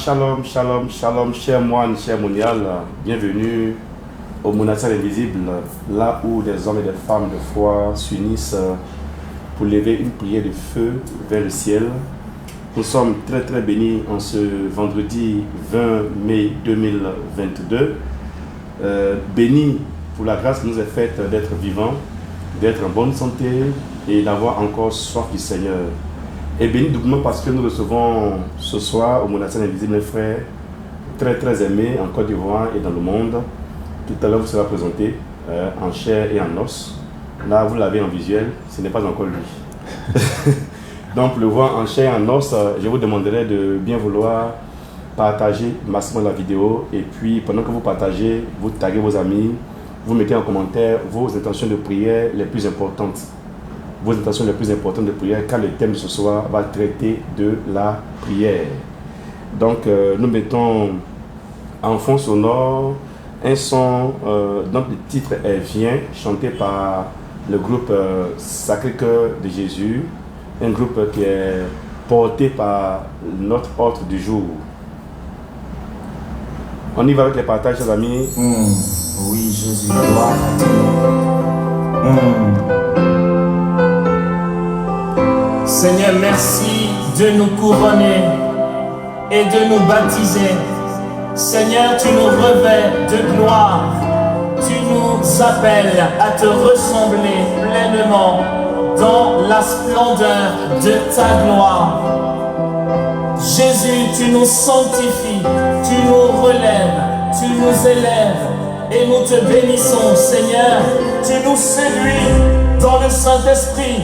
Shalom, shalom, shalom, chers moines, chers moniales, bienvenue au monastère invisible, là où des hommes et des femmes de foi s'unissent pour lever une prière de feu vers le ciel. Nous sommes très bénis en ce vendredi 20 mai 2022. Bénis pour la grâce qui nous est faite d'être vivants, d'être en bonne santé et d'avoir encore soif du Seigneur. Et béni doublement parce que nous recevons ce soir au monastère invisible un frère très aimé en Côte d'Ivoire et dans le monde. Tout à l'heure vous sera présenté en chair et en os. Là vous l'avez en visuel, ce n'est pas encore lui. Donc pour le voir en chair et en os, je vous demanderai de bien vouloir partager massivement la vidéo et puis pendant que vous partagez, vous taguez vos amis, vous mettez en commentaire vos intentions de prière les plus importantes. Vos intentions les plus importantes de prière, car le thème de ce soir va traiter de la prière. Donc, nous mettons en fond sonore un son, donc le titre est Viens, chanté par le groupe Sacré-Cœur de Jésus, un groupe qui est porté par notre hôte du jour. On y va avec les partages, chers amis. Oui, Jésus, gloire à Dieu. Seigneur, merci de nous couronner et de nous baptiser. Seigneur, tu nous revêts de gloire. Tu nous appelles à te ressembler pleinement dans la splendeur de ta gloire. Jésus, tu nous sanctifies, tu nous relèves, tu nous élèves et nous te bénissons. Seigneur, tu nous séduis dans le Saint-Esprit.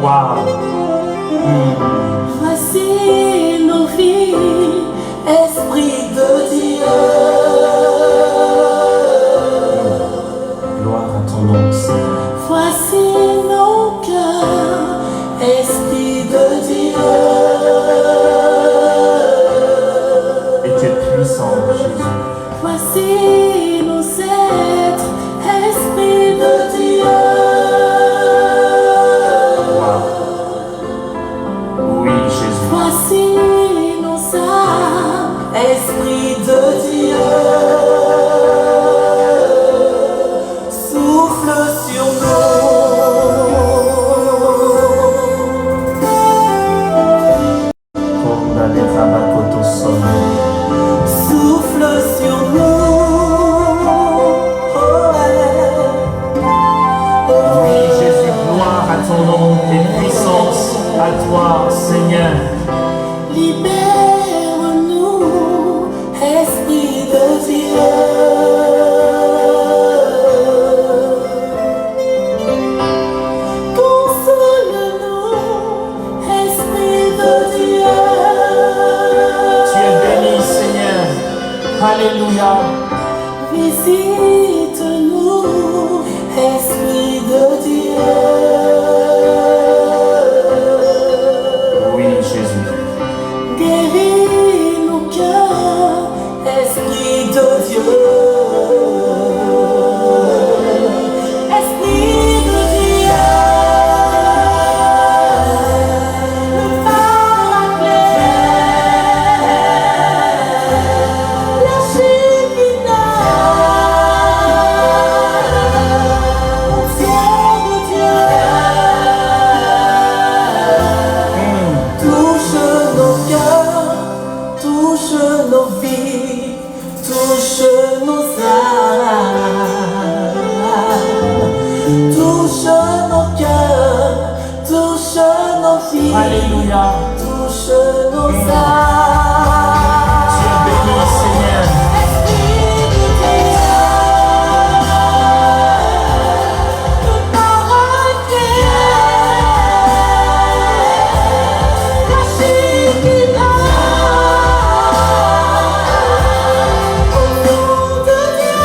Wow. Voici nos vies, Esprit de Dieu. Gloire à ton nom, Seigneur. Voici nos cœurs, Esprit de Dieu. Et tu es puissant, Jésus. Voici nos êtres, Esprit de Dieu. Oui, Jésus. Voici nos âmes, Esprit de Dieu. Souffle sur souffle sur nous. Oui, Jésus, gloire à ton nom et puissance à toi, Seigneur. Libère-nous, Esprit de Dieu. Console-nous, Esprit de Dieu. Tu es béni, Seigneur. Alléluia. Visite-nous, Esprit de Dieu. Oui, Jésus. Guéris nos cœurs, Esprit de Dieu. Esprit de Dieu, le paraclet, la Shekinah, onction de Dieu. Touche nos cœurs, touche nos vies, touche nos âmes. Touche nos cœurs, touche nos vies. Alléluia. Touche nos âmes. Tu es béni, Seigneur. Esprit de Dieu, le paraclet, la Shekinah, au nom de Dieu.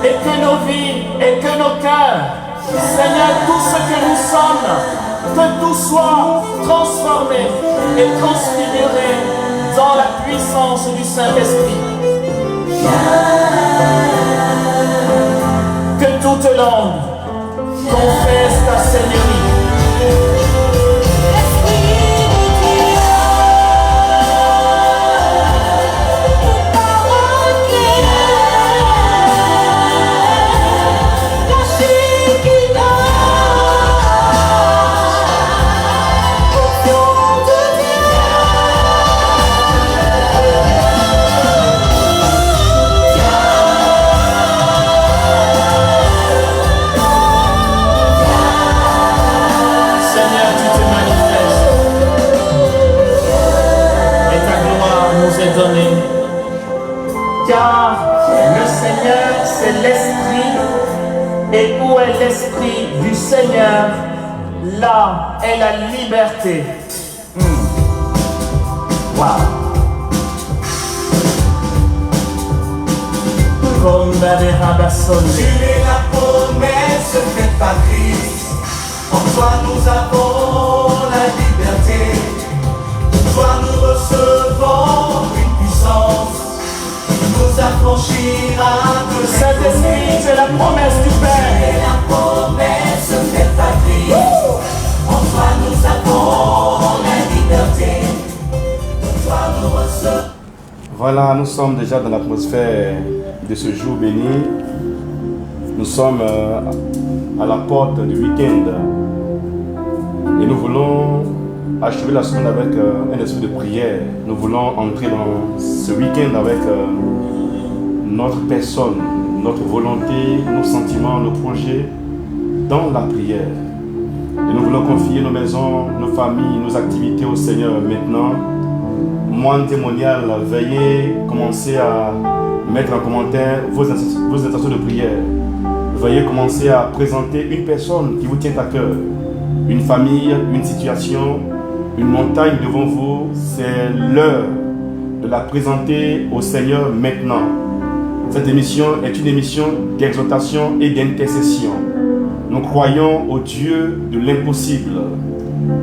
et que nos vies et que nos cœurs, Seigneur, tout ce que nous sommes, que tout soit transformé et transfiguré dans la puissance du Saint-Esprit. Que toute langue confesse ta Seigneurie. Car le Seigneur, c'est l'Esprit, et où est l'Esprit du Seigneur, là est la liberté. Wow. Comme Tu es la promesse faite par Christ. En toi nous avons la liberté. En toi nous recevons une puissance. Nous affranchira de Saint-Esprit, c'est la promesse du Père. Tu es la promesse faite par Christ. En toi nous avons la liberté. En toi nous recevons. Voilà, nous sommes déjà dans l'atmosphère de ce jour béni. Nous sommes à la porte du week-end et nous voulons achever la semaine avec un esprit de prière. Nous voulons entrer dans ce week-end avec notre personne, notre volonté, nos sentiments, nos projets dans la prière. Et nous voulons confier nos maisons, nos familles, nos activités au Seigneur maintenant. Moine témoignal, veuillez commencer à mettre en commentaire vos intentions de prière. Veuillez commencer à présenter une personne qui vous tient à cœur. Une famille, une situation, une montagne devant vous. C'est l'heure de la présenter au Seigneur maintenant. Cette émission est une émission d'exhortation et d'intercession. Nous croyons au Dieu de l'impossible.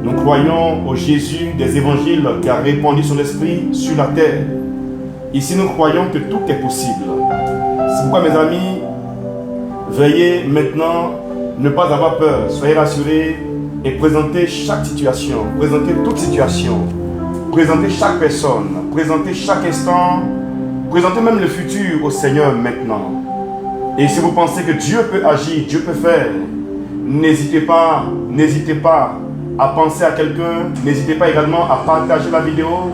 Nous croyons au Jésus des évangiles qui a répandu son esprit sur la terre. Ici, nous croyons que tout est possible. C'est pourquoi, mes amis, veuillez maintenant ne pas avoir peur. Soyez rassurés et présentez chaque situation, présentez toute situation, présentez chaque personne, présentez chaque instant, présentez même le futur au Seigneur maintenant. Et si vous pensez que Dieu peut agir, Dieu peut faire, n'hésitez pas à penser à quelqu'un, n'hésitez pas également à partager la vidéo.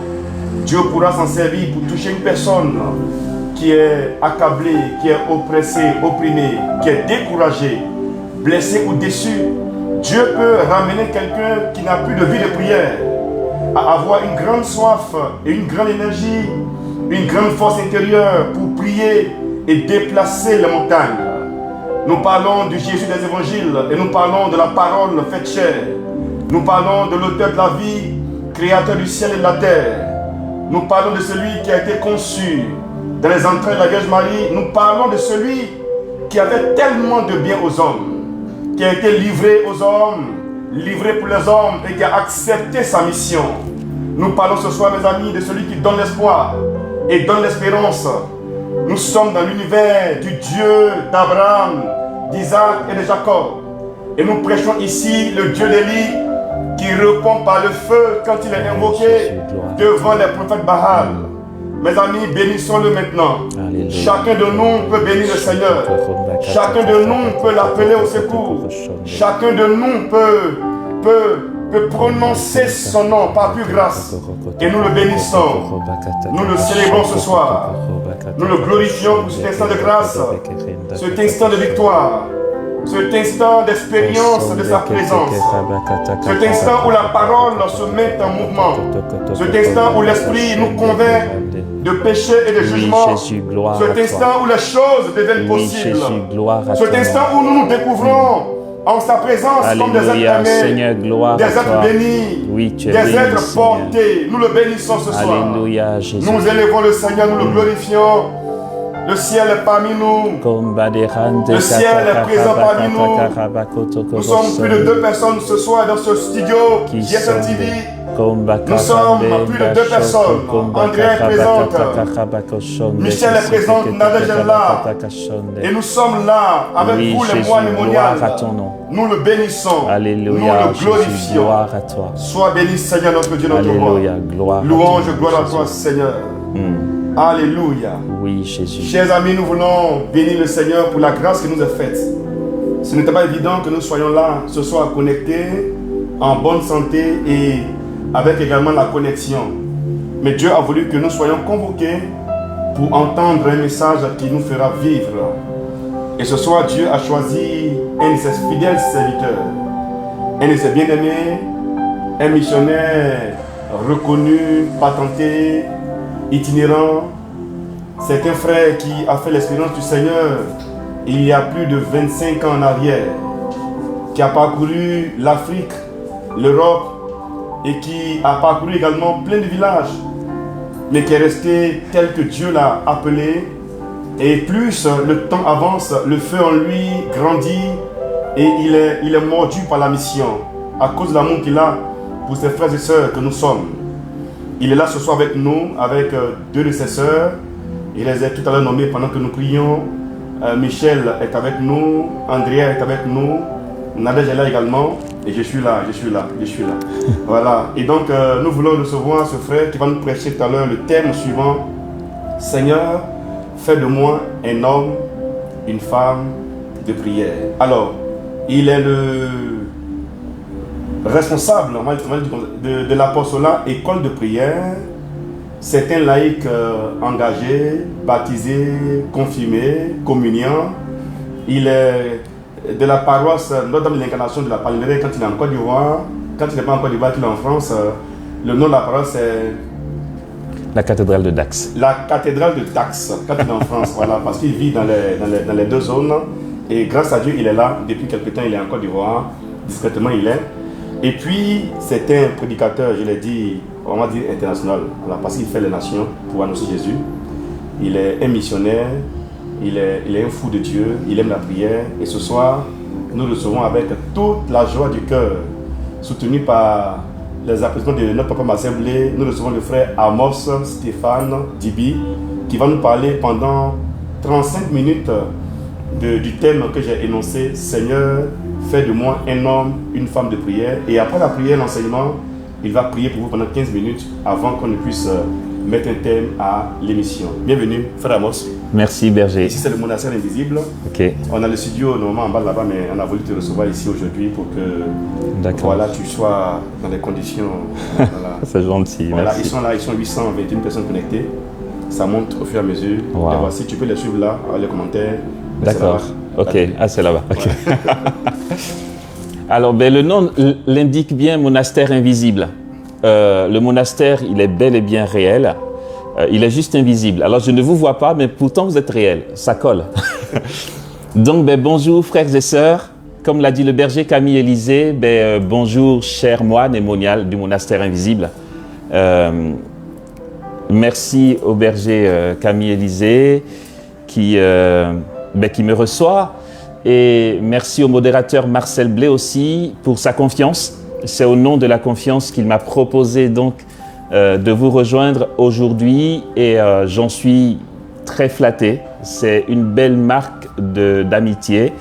Dieu pourra s'en servir pour toucher une personne qui est accablée, qui est oppressée, opprimée, qui est découragée, blessée ou déçue. Dieu peut ramener quelqu'un qui n'a plus de vie de prière à avoir une grande soif et une grande énergie, une grande force intérieure pour prier et déplacer les montagnes. Nous parlons du Jésus des évangiles et nous parlons de la parole faite chair. Nous parlons de l'auteur de la vie, créateur du ciel et de la terre. Nous parlons de celui qui a été conçu dans les entrailles de la Vierge Marie. Nous parlons de celui qui avait tellement de bien aux hommes, qui a été livré aux hommes, livré pour les hommes et qui a accepté sa mission. Nous parlons ce soir, mes amis, de celui qui donne l'espoir et donne l'espérance. Nous sommes dans l'univers du Dieu d'Abraham, d'Isaac et de Jacob. Et nous prêchons ici le Dieu d'Élie qui répond par le feu quand il est invoqué devant les prophètes Baal. Mes amis, bénissons-le maintenant. Alléluia. Chacun de nous peut bénir le Seigneur. Chacun de nous peut l'appeler au secours. Chacun de nous peut prononcer son nom par pure grâce. Et nous le bénissons. Nous le célébrons ce soir. Nous le glorifions pour cet instant de grâce, cet instant de victoire, cet instant d'expérience de sa présence, cet instant où la parole se met en mouvement, cet instant où l'Esprit nous convainc de péché et de jugement, cet instant où les choses deviennent possibles, cet instant où nous nous découvrons en sa présence. Alléluia, comme des êtres aimés, Seigneur, des êtres bénis, oui, des êtres portés. Nous le bénissons ce soir. Alléluia, Jésus. Nous élevons le Seigneur, nous le glorifions. Le ciel est parmi nous. Le ciel est présent parmi nous. Nous sommes plus de 2 personnes ce soir dans ce studio GSM TV. Nous sommes plus de 2 personnes. André est présente. Michel est présente. Nadège est là. Et nous sommes là avec vous, les moines moniales. Nous le bénissons. Alléluia. Nous le glorifions. Jésus, gloire à toi. Sois béni, Seigneur, notre Dieu, notre Alléluia. roi. Gloire Louange, à toi, gloire à Jésus. toi, Seigneur. Alléluia. Oui, Jésus. Chers amis, nous voulons bénir le Seigneur pour la grâce qui nous est faite. Ce n'était pas évident que nous soyons là ce soir connectés, en bonne santé et avec également la connexion. Mais Dieu a voulu que nous soyons convoqués pour entendre un message qui nous fera vivre. Et ce soir, Dieu a choisi un de ses fidèles serviteurs, un de ses bien-aimés, un missionnaire reconnu, patenté, itinérant. C'est un frère qui a fait l'expérience du Seigneur il y a plus de 25 ans en arrière, qui a parcouru l'Afrique, l'Europe et qui a parcouru également plein de villages, mais qui est resté tel que Dieu l'a appelé. Et plus le temps avance, le feu en lui grandit et il est mordu par la mission à cause de l'amour qu'il a pour ses frères et sœurs que nous sommes. Il est là ce soir avec nous, avec 2 de ses sœurs. Il les a tout à l'heure nommés pendant que nous prions. Michel est avec nous, Andrea est avec nous, Nadège est là également. Et je suis là. Voilà. Et donc nous voulons recevoir ce frère qui va nous prêcher tout à l'heure le thème suivant. Seigneur, fais de moi un homme, une femme de prière. Alors, il est le responsable de l'apostolat école de prière. C'est un laïc engagé, baptisé, confirmé, communiant. Il est de la paroisse Notre-Dame de l'Incarnation de la Palmeraie quand il est en Côte d'Ivoire. Quand il n'est pas en Côte d'Ivoire, qu'il est en France, le nom de la paroisse est La cathédrale de Dax. la cathédrale de Dax, quand il est en France. Voilà, parce qu'il vit dans les 2 zones. Et grâce à Dieu, il est là. Depuis quelque temps, il est en Côte d'Ivoire. Discrètement, il est. Et puis, c'est un prédicateur, je l'ai dit, on va dire international. Voilà, parce qu'il fait les nations pour annoncer Jésus. Il est un missionnaire. Il est un fou de Dieu. Il aime la prière. Et ce soir, nous recevons avec toute la joie du cœur, soutenu par les applaudissements de notre papa Marcel Blé, nous recevons le frère Amos Stéphane Dibi, qui va nous parler pendant 35 minutes du thème que j'ai énoncé, Seigneur, fais de moi un homme, une femme de prière. Et après la prière, l'enseignement, il va prier pour vous pendant 15 minutes avant qu'on ne puisse mettre un thème à l'émission. Bienvenue, frère Amos. Merci, berger. Ici, c'est le monastère invisible. Ok. On a le studio normalement en bas là-bas, mais on a voulu te recevoir ici aujourd'hui pour que voilà, tu sois dans les conditions. Voilà. C'est gentil, Voilà, merci. ils sont 821 personnes connectées. Ça monte au fur et à mesure. Wow. Et voici, tu peux les suivre là, les commentaires. D'accord. C'est là-bas. Ok. Ah, c'est là-bas. Ok. Alors, ben, le nom l'indique bien, monastère invisible. Le monastère, il est bel et bien réel. Il est juste invisible. Alors, je ne vous vois pas, mais pourtant, vous êtes réel. Ça colle. Donc, ben, bonjour, frères et sœurs. Comme l'a dit le berger Camille Élysée, bonjour, chers moines et moniales du monastère invisible. Merci au berger Camille Élysée qui me reçoit. Et merci au modérateur Marcel Blé aussi pour sa confiance. C'est au nom de la confiance qu'il m'a proposé donc de vous rejoindre aujourd'hui et j'en suis très flatté. C'est une belle marque d'amitié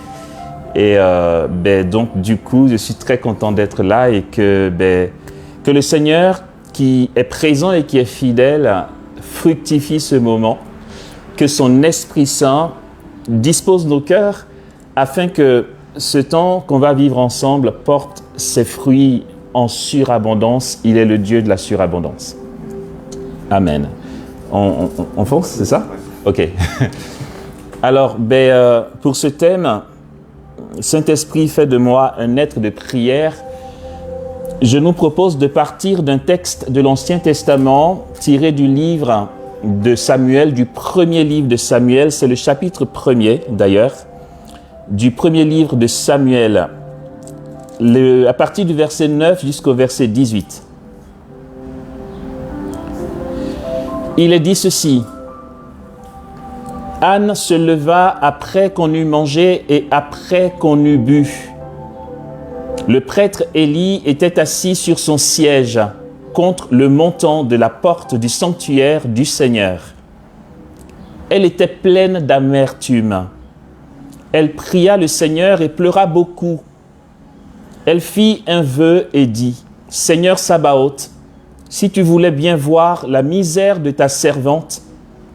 et donc du coup je suis très content d'être là et que le Seigneur qui est présent et qui est fidèle fructifie ce moment, que son Esprit Saint dispose nos cœurs afin que ce temps qu'on va vivre ensemble porte ses fruits en surabondance. Il est le Dieu de la surabondance. Amen. On fonce, c'est ça? Ok. Alors, pour ce thème, Saint-Esprit fait de moi un être de prière. Je nous propose de partir d'un texte de l'Ancien Testament tiré du livre de Samuel, du premier livre de Samuel. C'est le chapitre 1er d'ailleurs, du premier livre de Samuel, à partir du verset 9 jusqu'au verset 18. Il est dit ceci: Anne se leva après qu'on eut mangé et après qu'on eut bu. Le prêtre Élie était assis sur son siège contre le montant de la porte du sanctuaire du Seigneur. Elle était pleine d'amertume. Elle pria le Seigneur et pleura beaucoup. Elle fit un vœu et dit, « Seigneur Sabaoth, si tu voulais bien voir la misère de ta servante,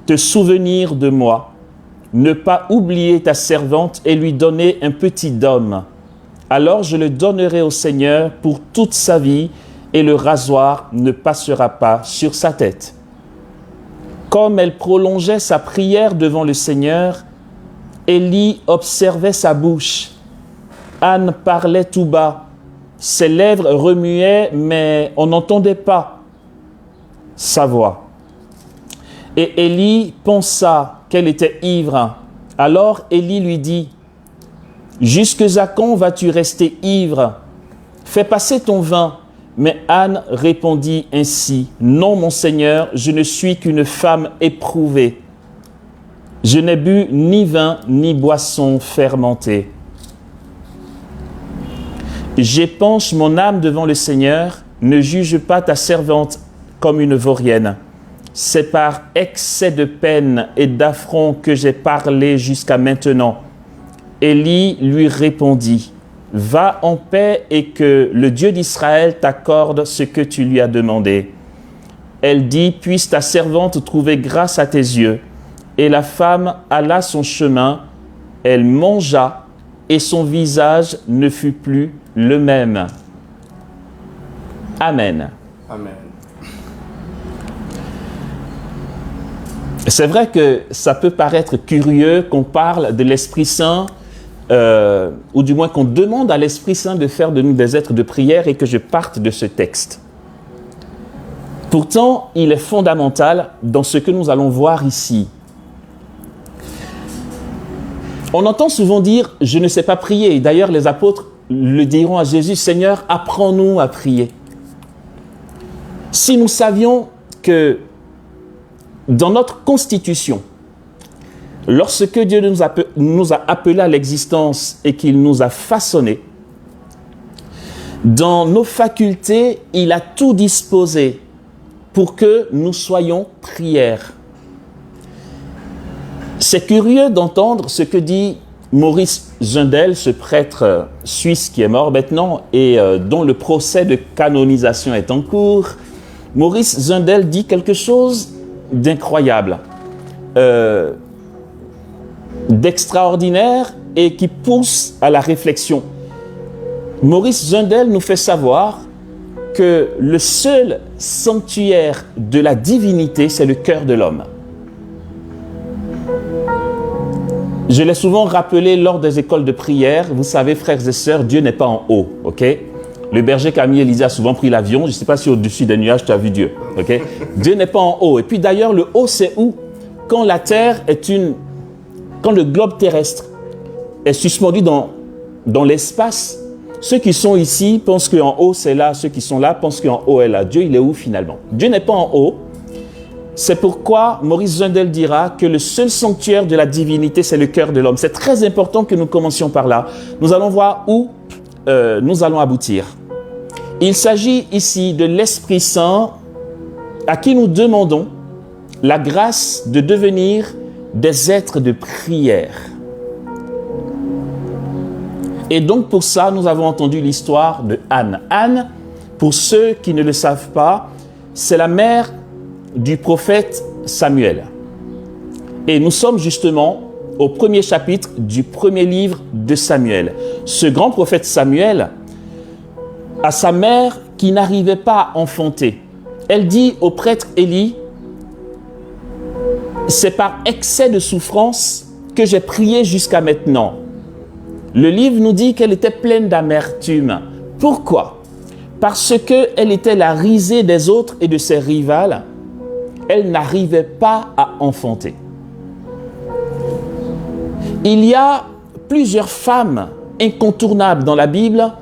te souvenir de moi, ne pas oublier ta servante et lui donner un petit homme. Alors je le donnerai au Seigneur pour toute sa vie et le rasoir ne passera pas sur sa tête. » Comme elle prolongeait sa prière devant le Seigneur, Élie observait sa bouche. Anne parlait tout bas. Ses lèvres remuaient, mais on n'entendait pas sa voix. Et Élie pensa qu'elle était ivre. Alors Élie lui dit, « Jusque à quand vas-tu rester ivre? Fais passer ton vin. » Mais Anne répondit ainsi, « Non, mon Seigneur, je ne suis qu'une femme éprouvée. Je n'ai bu ni vin ni boisson fermentée. J'épanche mon âme devant le Seigneur, ne juge pas ta servante comme une vaurienne. C'est par excès de peine et d'affront que j'ai parlé jusqu'à maintenant. » Élie lui répondit, « Va en paix et que le Dieu d'Israël t'accorde ce que tu lui as demandé. » Elle dit, « Puisse ta servante trouver grâce à tes yeux. » Et la femme alla son chemin, elle mangea et son visage ne fut plus le même. Amen. Amen. C'est vrai que ça peut paraître curieux qu'on parle de l'Esprit Saint, ou du moins qu'on demande à l'Esprit Saint de faire de nous des êtres de prière et que je parte de ce texte. Pourtant, il est fondamental dans ce que nous allons voir ici. On entend souvent dire « je ne sais pas prier ». D'ailleurs, les apôtres le diront à Jésus « Seigneur, apprends-nous à prier ». Si nous savions que dans notre constitution, lorsque Dieu nous a appelés à l'existence et qu'il nous a façonnés, dans nos facultés, il a tout disposé pour que nous soyons prières. C'est curieux d'entendre ce que dit Maurice Zundel, ce prêtre suisse qui est mort maintenant et dont le procès de canonisation est en cours. Maurice Zundel dit quelque chose d'incroyable, d'extraordinaire et qui pousse à la réflexion. Maurice Zundel nous fait savoir que le seul sanctuaire de la divinité, c'est le cœur de l'homme. Je l'ai souvent rappelé lors des écoles de prière. Vous savez, frères et sœurs, Dieu n'est pas en haut, ok? Le berger Camille Élisée a souvent pris l'avion. Je ne sais pas si au-dessus des nuages, tu as vu Dieu, ok? Dieu n'est pas en haut. Et puis d'ailleurs, le haut, c'est où? Quand la terre est quand le globe terrestre est suspendu dans l'espace, ceux qui sont ici pensent qu'en haut, c'est là. Ceux qui sont là pensent qu'en haut est là. Dieu, il est où finalement? Dieu n'est pas en haut. C'est pourquoi Maurice Zundel dira que le seul sanctuaire de la divinité, c'est le cœur de l'homme. C'est très important que nous commencions par là. Nous allons voir où nous allons aboutir. Il s'agit ici de l'Esprit Saint à qui nous demandons la grâce de devenir des êtres de prière. Et donc pour ça, nous avons entendu l'histoire de Anne. Anne, pour ceux qui ne le savent pas, c'est la mère du prophète Samuel. Et nous sommes justement au premier chapitre du premier livre de Samuel. Ce grand prophète Samuel a sa mère qui n'arrivait pas à enfanter. Elle dit au prêtre Élie, « C'est par excès de souffrance que j'ai prié jusqu'à maintenant. » Le livre nous dit qu'elle était pleine d'amertume. Pourquoi? Parce qu'elle était la risée des autres et de ses rivales. Elle n'arrivait pas à enfanter. Il y a plusieurs femmes incontournables dans la Bible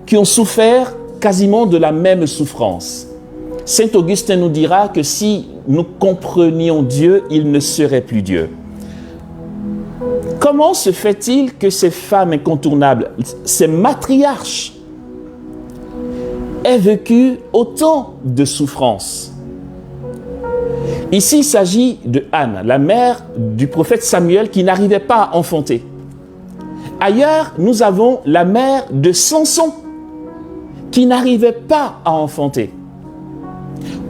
qui ont souffert quasiment de la même souffrance. Saint Augustin nous dira que si nous comprenions Dieu, il ne serait plus Dieu. comment se fait-il que ces femmes incontournables, ces matriarches, aient vécu autant de souffrances? Ici, il s'agit de Anne, la mère du prophète Samuel qui n'arrivait pas à enfanter. Ailleurs, nous avons la mère de Samson qui n'arrivait pas à enfanter.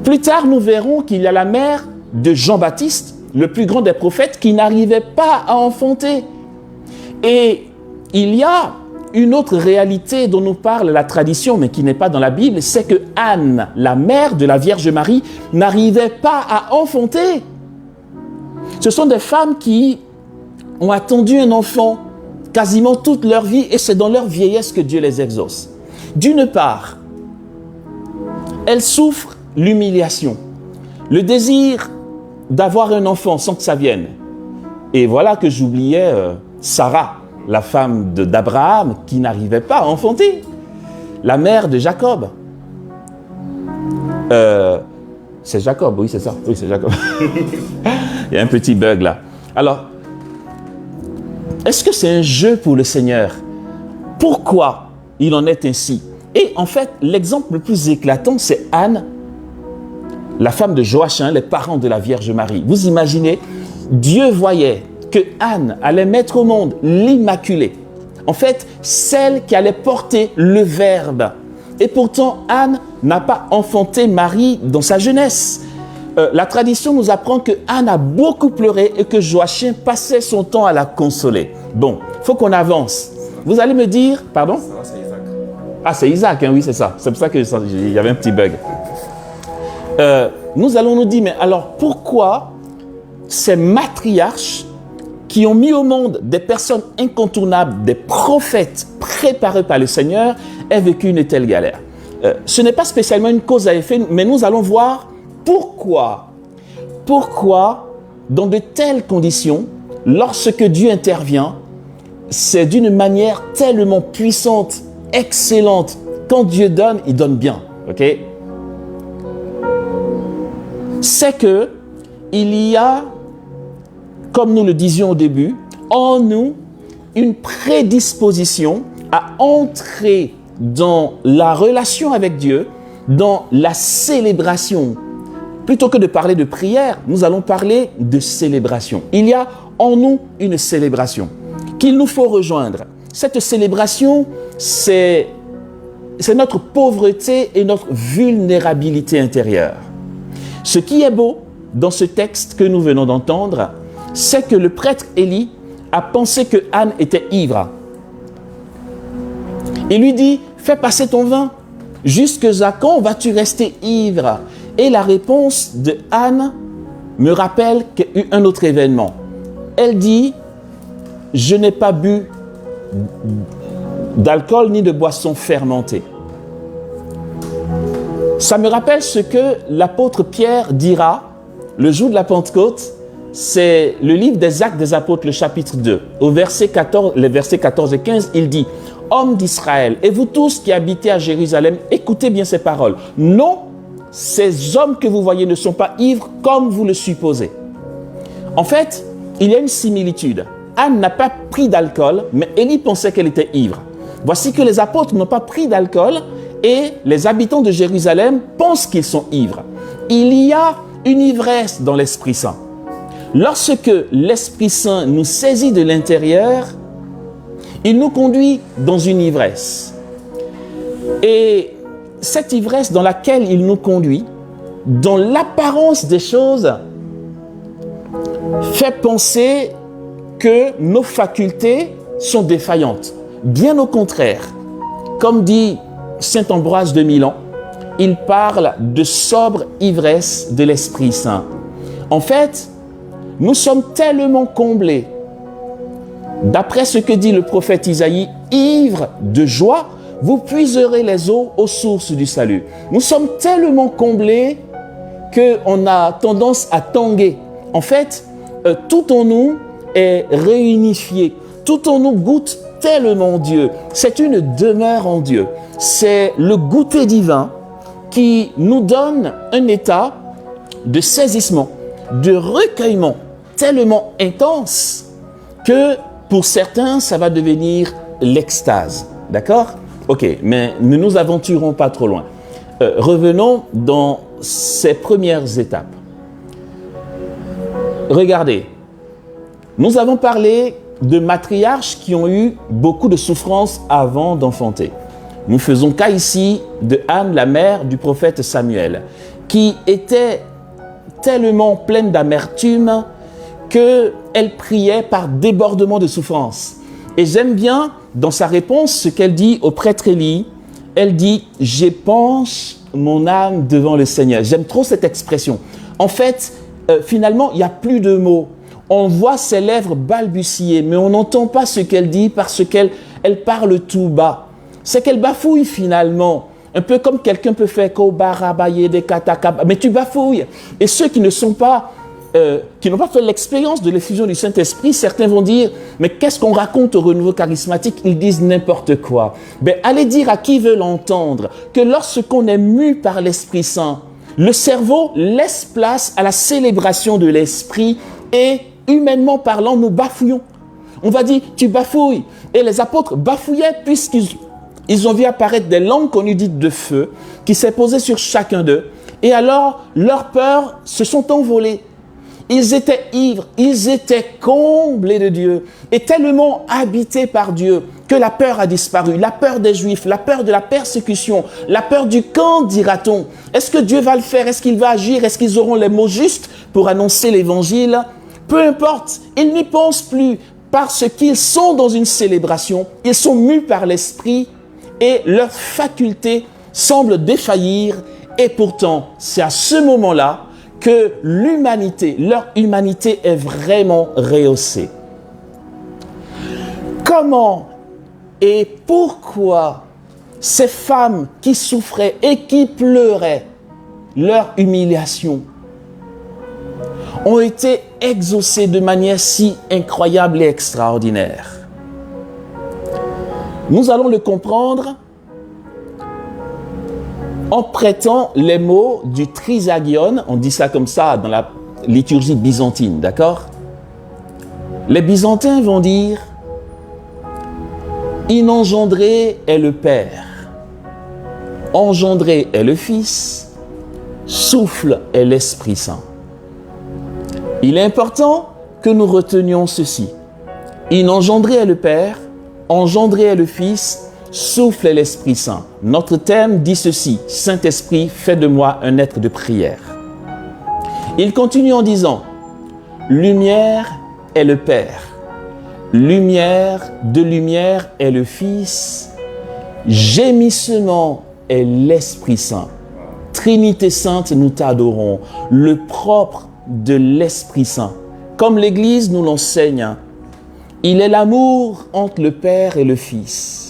Plus tard, nous verrons qu'il y a la mère de Jean-Baptiste, le plus grand des prophètes, qui n'arrivait pas à enfanter. Et il y a une autre réalité dont nous parle la tradition, mais qui n'est pas dans la Bible, c'est que Anne, la mère de la Vierge Marie, n'arrivait pas à enfanter. Ce sont des femmes qui ont attendu un enfant quasiment toute leur vie, et c'est dans leur vieillesse que Dieu les exauce. D'une part, elles souffrent l'humiliation, le désir d'avoir un enfant sans que ça vienne. Et voilà que j'oubliais Sarah, la femme d'Abraham, qui n'arrivait pas à enfanter, la mère de Jacob. C'est Jacob, oui, c'est ça. Oui, c'est Jacob. Il y a un petit bug là. Alors, est-ce que c'est un jeu pour le Seigneur? Pourquoi il en est ainsi? Et en fait, l'exemple le plus éclatant, c'est Anne, la femme de Joachim, les parents de la Vierge Marie. Vous imaginez, Dieu voyait que Anne allait mettre au monde l'Immaculée. En fait, celle qui allait porter le Verbe. Et pourtant, Anne n'a pas enfanté Marie dans sa jeunesse. La tradition nous apprend que Anne a beaucoup pleuré et que Joachim passait son temps à la consoler. Bon, il faut qu'on avance. Vous allez me dire, pardon? C'est Isaac. Ah, c'est Isaac, hein, oui, c'est ça. C'est pour ça qu'il y avait un petit bug. Nous allons nous dire, mais alors pourquoi ces matriarches qui ont mis au monde des personnes incontournables, des prophètes préparés par le Seigneur, aient vécu une telle galère? Ce n'est pas spécialement une cause à effet, mais nous allons voir pourquoi, dans de telles conditions, lorsque Dieu intervient, c'est d'une manière tellement puissante, excellente. Quand Dieu donne, il donne bien. Ok? C'est que il y a, comme nous le disions au début, en nous une prédisposition à entrer dans la relation avec Dieu, dans la célébration. Plutôt que de parler de prière, nous allons parler de célébration. Il y a en nous une célébration qu'il nous faut rejoindre. Cette célébration, c'est notre pauvreté et notre vulnérabilité intérieure. Ce qui est beau dans ce texte que nous venons d'entendre, c'est que le prêtre Élie a pensé que Anne était ivre. Il lui dit, fais passer ton vin. Jusqu'à quand vas-tu rester ivre? Et la réponse de Anne me rappelle qu'il y a eu un autre événement. Elle dit, je n'ai pas bu d'alcool ni de boisson fermentée. Ça me rappelle ce que l'apôtre Pierre dira le jour de la Pentecôte. C'est le livre des Actes des Apôtres, le chapitre 2. Au verset 14, les versets 14 et 15, il dit, « Hommes d'Israël, et vous tous qui habitez à Jérusalem, écoutez bien ces paroles. Non, ces hommes que vous voyez ne sont pas ivres comme vous le supposez. » En fait, il y a une similitude. Anne n'a pas pris d'alcool, mais Élie pensait qu'elle était ivre. Voici que les apôtres n'ont pas pris d'alcool et les habitants de Jérusalem pensent qu'ils sont ivres. Il y a une ivresse dans l'Esprit Saint. Lorsque l'Esprit Saint nous saisit de l'intérieur, il nous conduit dans une ivresse. Et cette ivresse dans laquelle il nous conduit, dans l'apparence des choses, fait penser que nos facultés sont défaillantes. Bien au contraire, comme dit saint Ambroise de Milan, il parle de sobre ivresse de l'Esprit Saint. En fait, nous sommes tellement comblés, d'après ce que dit le prophète Isaïe, ivres de joie, vous puiserez les eaux aux sources du salut. Nous sommes tellement comblés qu'on a tendance à tanguer. En fait, tout en nous est réunifié. Tout en nous goûte tellement Dieu. C'est une demeure en Dieu. C'est le goûter divin qui nous donne un état de saisissement, de recueillement tellement intense que Pour certains, ça va devenir l'extase. D'accord? Ok, mais ne nous aventurons pas trop loin. Revenons dans ces premières étapes. Regardez, nous avons parlé de matriarches qui ont eu beaucoup de souffrances avant d'enfanter. Nous faisons cas ici de Anne, la mère du prophète Samuel, qui était tellement pleine d'amertume qu'elle priait par débordement de souffrance. Et j'aime bien, dans sa réponse, ce qu'elle dit au prêtre Élie. Elle dit « J'épanche mon âme devant le Seigneur ». J'aime trop cette expression. En fait, finalement, il n'y a plus de mots. On voit ses lèvres balbutier, mais on n'entend pas ce qu'elle dit parce qu'elle parle tout bas. C'est qu'elle bafouille finalement. Un peu comme quelqu'un peut faire « mais tu bafouilles ». Et ceux qui ne sont pas, qui n'ont pas fait l'expérience de l'effusion du Saint-Esprit, certains vont dire « mais qu'est-ce qu'on raconte au renouveau charismatique ?» Ils disent n'importe quoi. Ben, allez dire à qui veut l'entendre que lorsqu'on est mu par l'Esprit Saint, le cerveau laisse place à la célébration de l'Esprit et humainement parlant, nous bafouillons. On va dire « tu bafouilles ». Et les apôtres bafouillaient puisqu'ils ont vu apparaître des langues qu'on eût dites de feu qui s'est posé sur chacun d'eux. Et alors, leurs peurs se sont envolées. Ils étaient ivres, ils étaient comblés de Dieu et tellement habités par Dieu que la peur a disparu. La peur des Juifs, la peur de la persécution, la peur du camp, dira-t-on. Est-ce que Dieu va le faire? Est-ce qu'il va agir? Est-ce qu'ils auront les mots justes pour annoncer l'évangile? Peu importe, ils n'y pensent plus parce qu'ils sont dans une célébration, ils sont mus par l'Esprit et leurs facultés semblent défaillir. Et pourtant, c'est à ce moment-là que l'humanité, leur humanité est vraiment rehaussée. Comment et pourquoi ces femmes qui souffraient et qui pleuraient leur humiliation ont été exaucées de manière si incroyable et extraordinaire? Nous allons le comprendre en prêtant les mots du trisagion, on dit ça comme ça dans la liturgie byzantine, d'accord? Les Byzantins vont dire « Inengendré est le Père, engendré est le Fils, souffle est l'Esprit Saint ». Il est important que nous retenions ceci. Inengendré est le Père, engendré est le Fils, souffle est l'Esprit Saint. Notre thème dit ceci: Saint-Esprit, fais de moi un être de prière. Il continue en disant: lumière est le Père, lumière de lumière est le Fils, gémissement est l'Esprit Saint. Trinité Sainte, nous t'adorons, le propre de l'Esprit Saint. Comme l'Église nous l'enseigne, il est l'amour entre le Père et le Fils.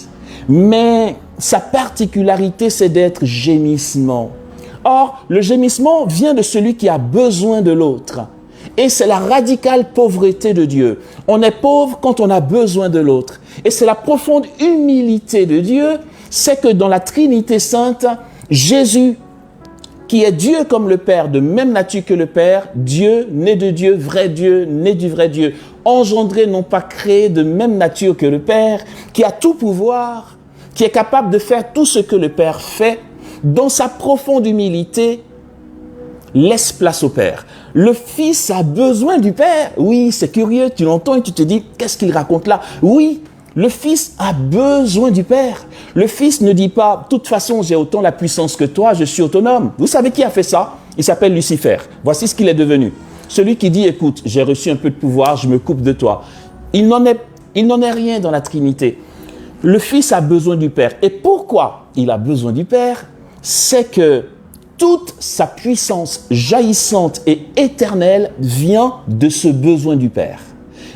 Mais sa particularité, c'est d'être gémissement. Or, le gémissement vient de celui qui a besoin de l'autre. Et c'est la radicale pauvreté de Dieu. On est pauvre quand on a besoin de l'autre. Et c'est la profonde humilité de Dieu, c'est que dans la Trinité Sainte, Jésus, qui est Dieu comme le Père, de même nature que le Père, Dieu, né de Dieu, né du vrai Dieu, engendré, non pas créé, de même nature que le Père, qui a tout pouvoir, qui est capable de faire tout ce que le Père fait, dans sa profonde humilité, laisse place au Père. Le Fils a besoin du Père. Oui, c'est curieux, tu l'entends et tu te dis, qu'est-ce qu'il raconte là? Oui, le Fils a besoin du Père. Le Fils ne dit pas, de toute façon, j'ai autant la puissance que toi, je suis autonome. Vous savez qui a fait ça? Il s'appelle Lucifer. Voici ce qu'il est devenu. Celui qui dit, écoute, j'ai reçu un peu de pouvoir, je me coupe de toi. Il n'en est rien dans la Trinité. Le Fils a besoin du Père. Et pourquoi il a besoin du Père? C'est que toute sa puissance jaillissante et éternelle vient de ce besoin du Père,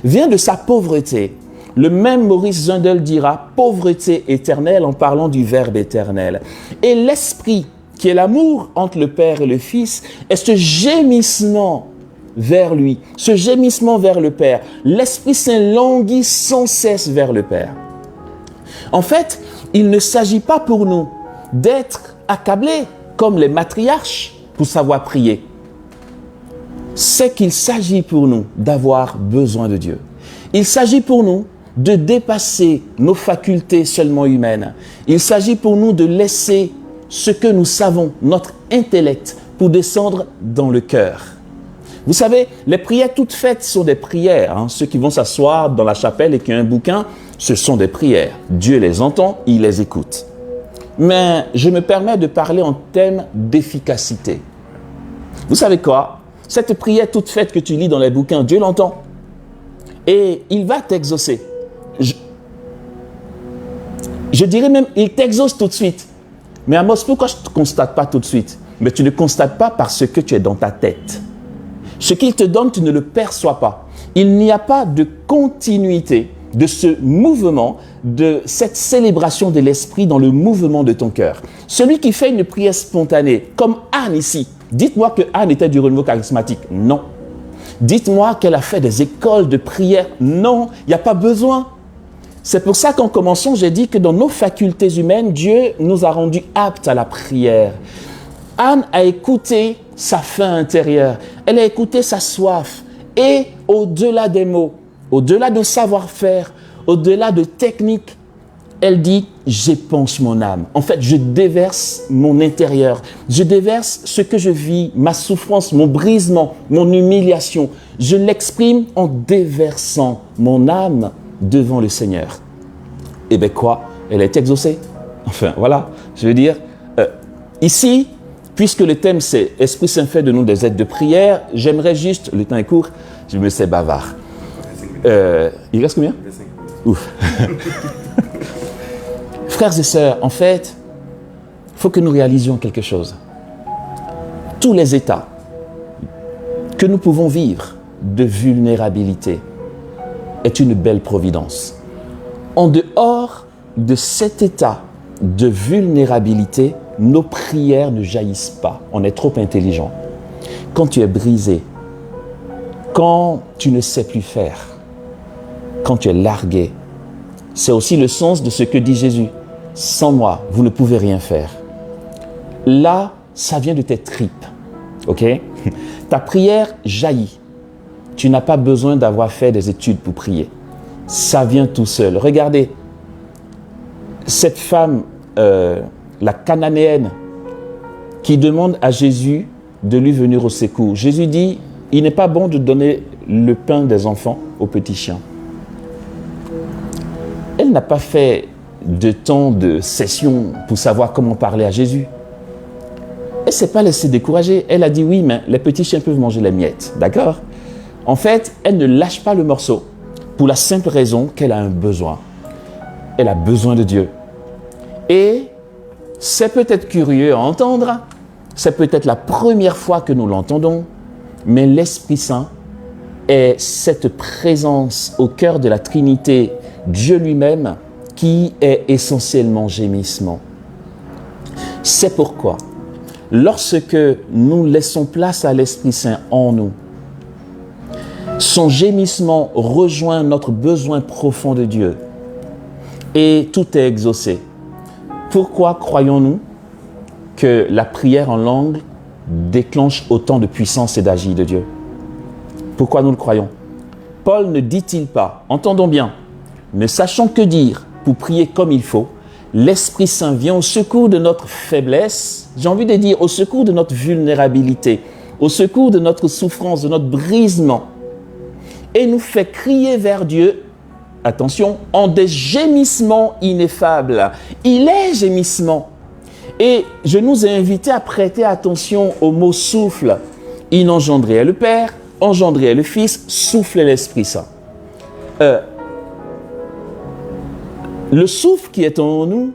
vient de sa pauvreté. Le même Maurice Zundel dira pauvreté éternelle en parlant du Verbe éternel. Et l'Esprit, qui est l'amour entre le Père et le Fils, est ce gémissement vers lui, ce gémissement vers le Père. L'Esprit Saint languit sans cesse vers le Père. En fait, il ne s'agit pas pour nous d'être accablés comme les matriarches pour savoir prier. C'est qu'il s'agit pour nous d'avoir besoin de Dieu. Il s'agit pour nous de dépasser nos facultés seulement humaines. Il s'agit pour nous de laisser ce que nous savons, notre intellect, pour descendre dans le cœur. Vous savez, les prières toutes faites sont des prières. Ceux qui vont s'asseoir dans la chapelle et qui ont un bouquin, ce sont des prières. Dieu les entend, il les écoute. Mais je me permets de parler en termes d'efficacité. Vous savez quoi? Cette prière toute faite que tu lis dans les bouquins, Dieu l'entend. Et il va t'exaucer. Je dirais même, il t'exauce tout de suite. Mais Amos, pourquoi je ne te constate pas tout de suite? Mais tu ne constates pas parce que tu es dans ta tête. Ce qu'il te donne, tu ne le perçois pas. Il n'y a pas de continuité de ce mouvement, de cette célébration de l'esprit dans le mouvement de ton cœur. Celui qui fait une prière spontanée, comme Anne ici, dites-moi que Anne était du renouveau charismatique. Non. Dites-moi qu'elle a fait des écoles de prière. Non, il n'y a pas besoin. C'est pour ça qu'en commençant, j'ai dit que dans nos facultés humaines, Dieu nous a rendus aptes à la prière. Anne a écouté sa faim intérieure, elle a écouté sa soif. Et au-delà des mots, au-delà de savoir-faire, au-delà de technique, elle dit « j'épanche mon âme ». En fait, je déverse mon intérieur. Je déverse ce que je vis, ma souffrance, mon brisement, mon humiliation. Je l'exprime en déversant mon âme devant le Seigneur. Et bien quoi? Elle est exaucée. Enfin, voilà. Je veux dire, ici, puisque le thème c'est « Esprit Saint fait de nous des êtres de prière », j'aimerais juste, le temps est court, je me sais bavard. Il reste combien? Ouf. Frères et sœurs, en fait, il faut que nous réalisions quelque chose. Tous les états que nous pouvons vivre de vulnérabilité est une belle providence. En dehors de cet état de vulnérabilité, nos prières ne jaillissent pas. On est trop intelligent. Quand tu es brisé, quand tu ne sais plus faire, quand tu es largué, c'est aussi le sens de ce que dit Jésus. Sans moi, vous ne pouvez rien faire. Là, ça vient de tes tripes. Ok? Ta prière jaillit. Tu n'as pas besoin d'avoir fait des études pour prier. Ça vient tout seul. Regardez, cette femme, la cananéenne, qui demande à Jésus de lui venir au secours. Jésus dit, il n'est pas bon de donner le pain des enfants aux petits chiens. Elle n'a pas fait de temps de session pour savoir comment parler à Jésus. Elle ne s'est pas laissée décourager. Elle a dit oui, mais les petits chiens peuvent manger les miettes. D'accord? En fait, elle ne lâche pas le morceau pour la simple raison qu'elle a un besoin. Elle a besoin de Dieu. Et c'est peut-être curieux à entendre, c'est peut-être la première fois que nous l'entendons, mais l'Esprit Saint est cette présence au cœur de la Trinité, Dieu lui-même, qui est essentiellement gémissement. C'est pourquoi, lorsque nous laissons place à l'Esprit Saint en nous, son gémissement rejoint notre besoin profond de Dieu et tout est exaucé. Pourquoi croyons-nous que la prière en langue déclenche autant de puissance et d'agir de Dieu? Pourquoi nous le croyons? Paul ne dit-il pas, entendons bien, ne sachant que dire pour prier comme il faut, l'Esprit Saint vient au secours de notre faiblesse, j'ai envie de dire au secours de notre vulnérabilité, au secours de notre souffrance, de notre brisement, et nous fait crier vers Dieu, attention, en des gémissements ineffables. Il est gémissement. Et je nous ai invités à prêter attention au mot souffle. Il engendrait le Père, engendrait le Fils, souffle l'Esprit Saint. Le souffle qui est en nous,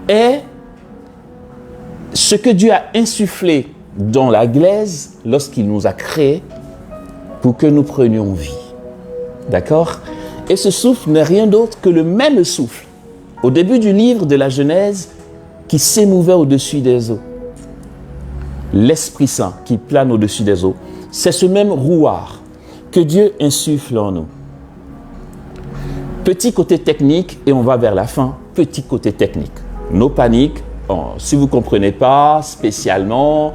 est ce que Dieu a insufflé dans la glaise lorsqu'il nous a créés pour que nous prenions vie. D'accord? Et ce souffle n'est rien d'autre que le même souffle au début du livre de la Genèse qui s'émouvait au-dessus des eaux. L'Esprit Saint qui plane au-dessus des eaux, c'est ce même rouard que Dieu insuffle en nous. Petit côté technique, et on va vers la fin, petit côté technique. No panique, si vous ne comprenez pas spécialement,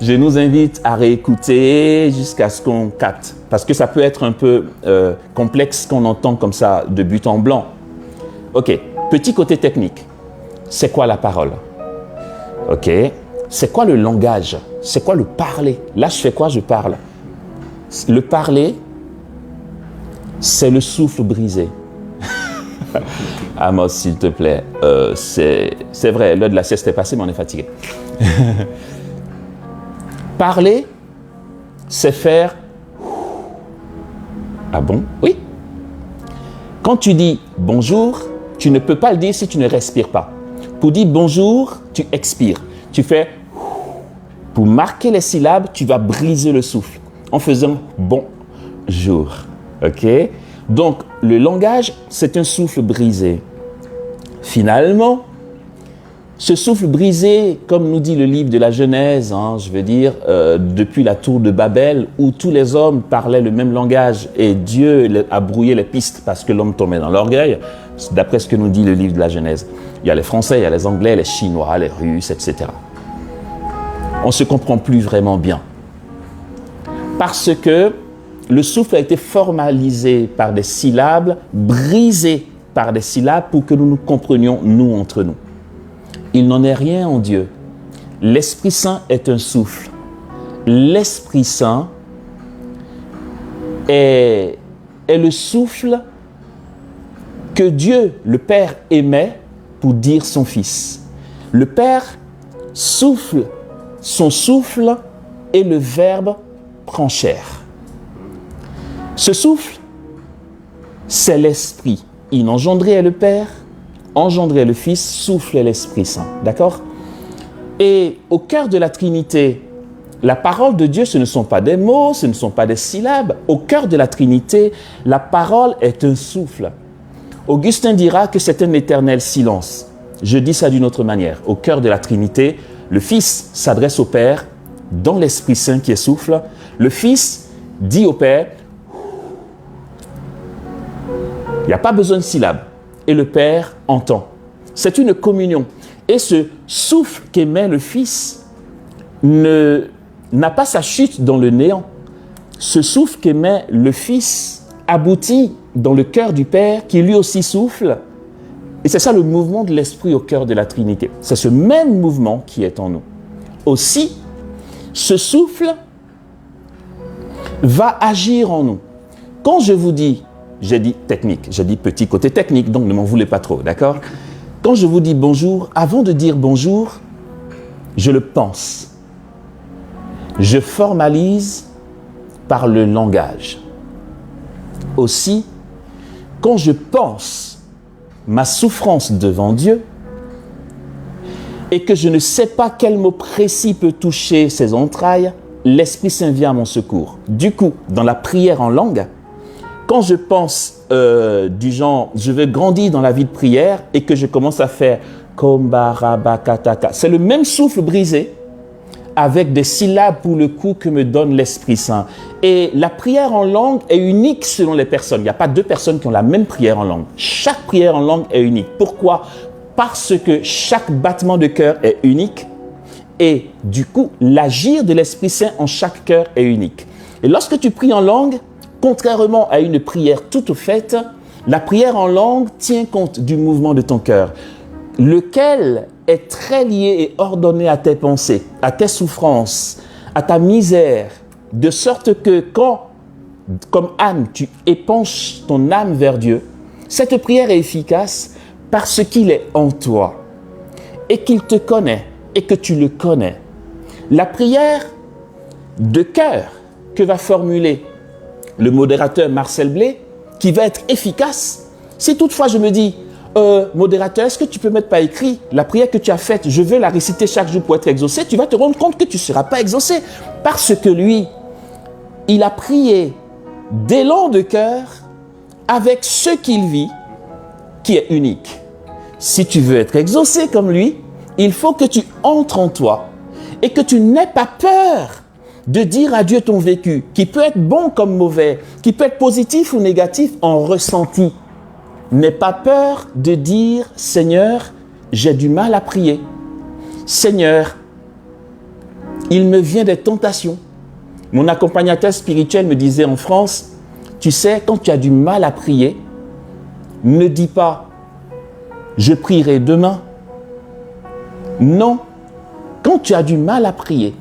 je nous invite à réécouter jusqu'à ce qu'on capte. Parce que ça peut être un peu complexe qu'on entend comme ça de but en blanc. Ok, petit côté technique. C'est quoi la parole? Ok, c'est quoi le langage? C'est quoi le parler? Là, je fais quoi? Je parle. Le parler, c'est le souffle brisé. Amos, s'il te plaît. C'est vrai, l'heure de la sieste est passée, mais on est fatigué. Parler, c'est faire... Ah bon? Oui. Quand tu dis bonjour, tu ne peux pas le dire si tu ne respires pas. Pour dire bonjour, tu expires. Tu fais... Pour marquer les syllabes, tu vas briser le souffle en faisant bonjour. OK? Donc, le langage, c'est un souffle brisé. Finalement, ce souffle brisé, comme nous dit le livre de la Genèse, depuis la tour de Babel, où tous les hommes parlaient le même langage et Dieu a brouillé les pistes parce que l'homme tombait dans l'orgueil, d'après ce que nous dit le livre de la Genèse. Il y a les Français, il y a les Anglais, les Chinois, les Russes, etc. On ne se comprend plus vraiment bien. Parce que le souffle a été formalisé par des syllabes, brisé par des syllabes pour que nous nous comprenions, nous, entre nous. Il n'en est rien en Dieu. L'Esprit Saint est un souffle. L'Esprit Saint est le souffle que Dieu, le Père, émet pour dire son Fils. Le Père souffle, son souffle et le Verbe prend chair. Ce souffle, c'est l'Esprit. Il engendrait le Père, engendrait le Fils, souffle l'Esprit Saint. D'accord? Et au cœur de la Trinité, la parole de Dieu, ce ne sont pas des mots, ce ne sont pas des syllabes. Au cœur de la Trinité, la parole est un souffle. Augustin dira que c'est un éternel silence. Je dis ça d'une autre manière. Au cœur de la Trinité, le Fils s'adresse au Père dans l'Esprit Saint qui est souffle. Le Fils dit au Père, il n'y a pas besoin de syllabes. Et le Père entend. C'est une communion. Et ce souffle qu'émet le Fils n'a pas sa chute dans le néant. Ce souffle qu'émet le Fils aboutit dans le cœur du Père qui lui aussi souffle. Et c'est ça le mouvement de l'Esprit au cœur de la Trinité. C'est ce même mouvement qui est en nous. Aussi, ce souffle va agir en nous. Quand je vous dis, j'ai dit technique, j'ai dit petit côté technique, donc ne m'en voulez pas trop, d'accord? Quand je vous dis bonjour, avant de dire bonjour, je le pense. Je formalise par le langage. Aussi, quand je pense ma souffrance devant Dieu et que je ne sais pas quel mot précis peut toucher ses entrailles, l'Esprit Saint vient à mon secours. Du coup, dans la prière en langue, quand je pense du genre, je veux grandir dans la vie de prière et que je commence à faire Kombarabakataka, c'est le même souffle brisé avec des syllabes pour le coup que me donne l'Esprit Saint. Et la prière en langue est unique selon les personnes. Il n'y a pas deux personnes qui ont la même prière en langue. Chaque prière en langue est unique. Pourquoi? Parce que chaque battement de cœur est unique et du coup, l'agir de l'Esprit Saint en chaque cœur est unique. Et lorsque tu pries en langue, contrairement à une prière toute faite, la prière en langue tient compte du mouvement de ton cœur, lequel est très lié et ordonné à tes pensées, à tes souffrances, à ta misère, de sorte que quand, comme âme, tu épanches ton âme vers Dieu, cette prière est efficace parce qu'il est en toi et qu'il te connaît et que tu le connais. La prière de cœur que va formuler le modérateur Marcel Blé, qui va être efficace, si toutefois je me dis, modérateur, est-ce que tu peux mettre par écrit la prière que tu as faite, je veux la réciter chaque jour pour être exaucé, tu vas te rendre compte que tu ne seras pas exaucé, parce que lui, il a prié d'élan de cœur avec ce qu'il vit, qui est unique. Si tu veux être exaucé comme lui, il faut que tu entres en toi et que tu n'aies pas peur de dire à Dieu ton vécu, qui peut être bon comme mauvais, qui peut être positif ou négatif en ressenti. N'aie pas peur de dire, Seigneur, j'ai du mal à prier. Seigneur, il me vient des tentations. Mon accompagnateur spirituel me disait en France, tu sais, quand tu as du mal à prier, ne dis pas, je prierai demain. Non, quand tu as du mal à prier,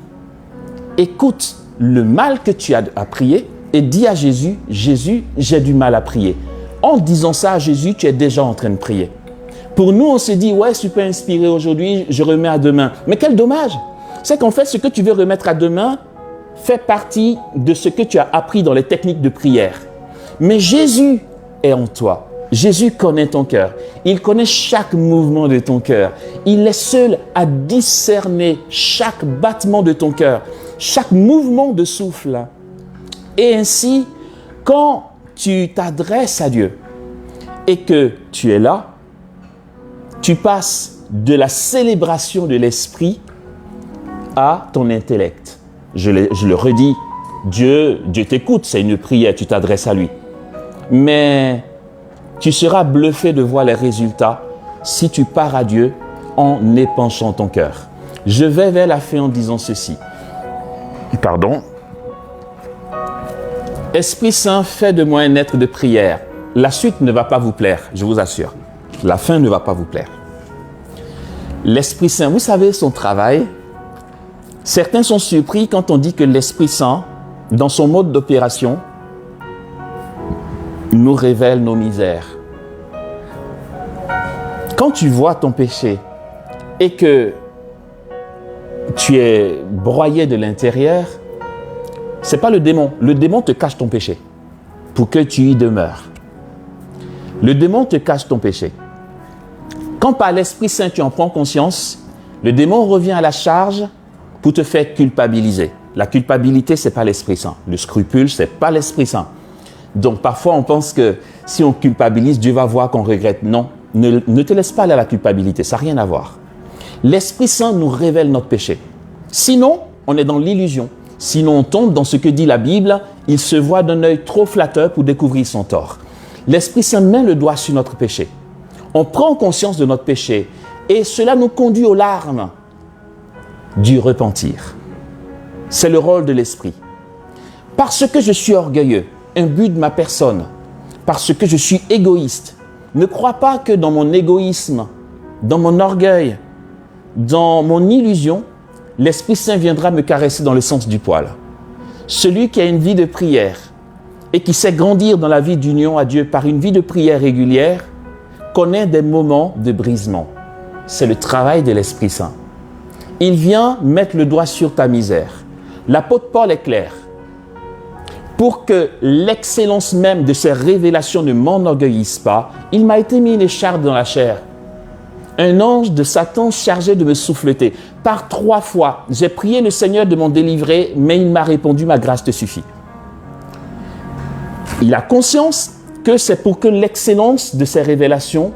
écoute le mal que tu as à prier et dis à Jésus, Jésus, j'ai du mal à prier. En disant ça à Jésus, tu es déjà en train de prier. Pour nous, on se dit, ouais, super inspiré aujourd'hui, je remets à demain. Mais quel dommage! C'est qu'en fait, ce que tu veux remettre à demain fait partie de ce que tu as appris dans les techniques de prière. Mais Jésus est en toi. Jésus connaît ton cœur. Il connaît chaque mouvement de ton cœur. Il est seul à discerner chaque battement de ton cœur, chaque mouvement de souffle. Et ainsi, quand tu t'adresses à Dieu et que tu es là, tu passes de la célébration de l'esprit à ton intellect. Je le redis, Dieu t'écoute, c'est une prière, tu t'adresses à lui. Mais tu seras bluffé de voir les résultats si tu pars à Dieu en épanchant ton cœur. Je vais vers la fin en disant ceci. Pardon. Esprit Saint, fais de moi un être de prière. La suite ne va pas vous plaire, je vous assure. La fin ne va pas vous plaire. L'Esprit Saint, vous savez son travail. Certains sont surpris quand on dit que l'Esprit Saint, dans son mode d'opération, nous révèle nos misères. Quand tu vois ton péché et que tu es broyé de l'intérieur, ce n'est pas le démon. Le démon te cache ton péché pour que tu y demeures. Le démon te cache ton péché. Quand par l'Esprit Saint tu en prends conscience, le démon revient à la charge pour te faire culpabiliser. La culpabilité, ce n'est pas l'Esprit Saint. Le scrupule, ce n'est pas l'Esprit Saint. Donc parfois on pense que si on culpabilise, Dieu va voir qu'on regrette. Non, ne te laisse pas aller à la culpabilité, ça n'a rien à voir. L'Esprit Saint nous révèle notre péché. Sinon, on est dans l'illusion. Sinon, on tombe dans ce que dit la Bible, il se voit d'un œil trop flatteur pour découvrir son tort. L'Esprit Saint met le doigt sur notre péché. On prend conscience de notre péché et cela nous conduit aux larmes du repentir. C'est le rôle de l'Esprit. Parce que je suis orgueilleux, imbu de ma personne, parce que je suis égoïste, ne crois pas que dans mon égoïsme, dans mon orgueil, dans mon illusion, l'Esprit Saint viendra me caresser dans le sens du poil. Celui qui a une vie de prière et qui sait grandir dans la vie d'union à Dieu par une vie de prière régulière, connaît des moments de brisement. C'est le travail de l'Esprit Saint. Il vient mettre le doigt sur ta misère. L'apôtre Paul est clair. Pour que l'excellence même de ces révélations ne m'enorgueillisse pas, il m'a été mis une écharpe dans la chair. Un ange de Satan chargé de me souffleter. Par 3 fois, j'ai prié le Seigneur de m'en délivrer, mais il m'a répondu, ma grâce te suffit. Il a conscience que c'est pour que l'excellence de ces révélations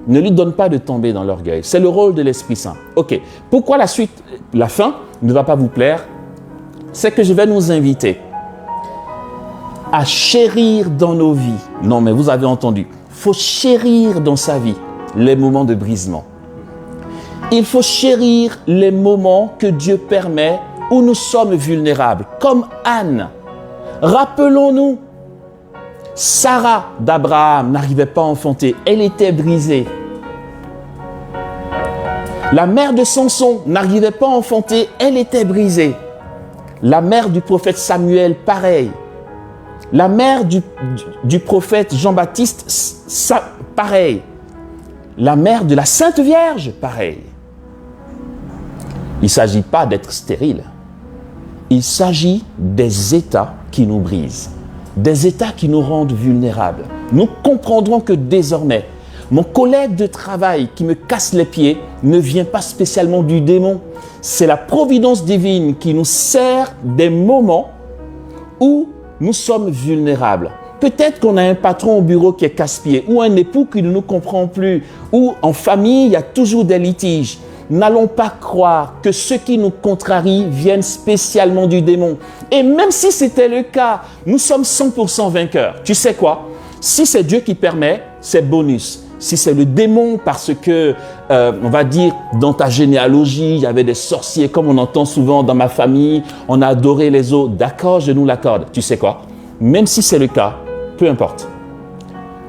ne lui donne pas de tomber dans l'orgueil. C'est le rôle de l'Esprit Saint. Ok, pourquoi la suite, la fin ne va pas vous plaire? C'est que je vais nous inviter à chérir dans nos vies. Non, mais vous avez entendu. Il faut chérir dans sa vie les moments de brisement. Il faut chérir les moments que Dieu permet où nous sommes vulnérables. Comme Anne. Rappelons-nous, Sarah d'Abraham n'arrivait pas à enfanter. Elle était brisée. La mère de Samson n'arrivait pas à enfanter. Elle était brisée. La mère du prophète Samuel, pareil. La mère du prophète Jean-Baptiste, pareil. La mère de la Sainte Vierge, pareil. Il ne s'agit pas d'être stérile. Il s'agit des états qui nous brisent, des états qui nous rendent vulnérables. Nous comprendrons que désormais, mon collègue de travail qui me casse les pieds ne vient pas spécialement du démon. C'est la providence divine qui nous sert des moments où nous sommes vulnérables. Peut-être qu'on a un patron au bureau qui est casse-pied, ou un époux qui ne nous comprend plus, ou en famille, il y a toujours des litiges. N'allons pas croire que ceux qui nous contrarient viennent spécialement du démon. Et même si c'était le cas, nous sommes 100% vainqueurs. Tu sais quoi? Si c'est Dieu qui permet, c'est bonus. si c'est le démon parce que, on va dire, dans ta généalogie, il y avait des sorciers, comme on entend souvent dans ma famille, on a adoré les autres. D'accord, je nous l'accorde. Tu sais quoi? Même si c'est le cas, peu importe.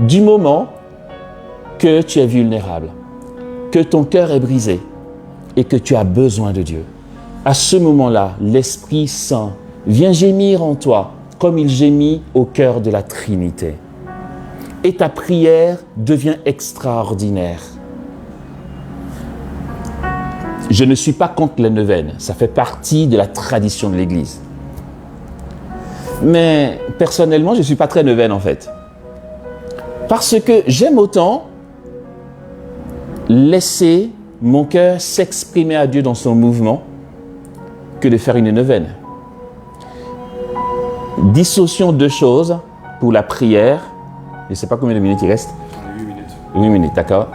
Du moment que tu es vulnérable, que ton cœur est brisé et que tu as besoin de Dieu, à ce moment-là, l'Esprit Saint vient gémir en toi comme il gémit au cœur de la Trinité. Et ta prière devient extraordinaire. Je ne suis pas contre les neuvaines, ça fait partie de la tradition de l'Église. Mais personnellement, je ne suis pas très neuvaine en fait. Parce que j'aime autant laisser mon cœur s'exprimer à Dieu dans son mouvement que de faire une neuvaine. Dissocions deux choses pour la prière. Je ne sais pas combien de minutes il reste. 8 minutes. 8 minutes, d'accord.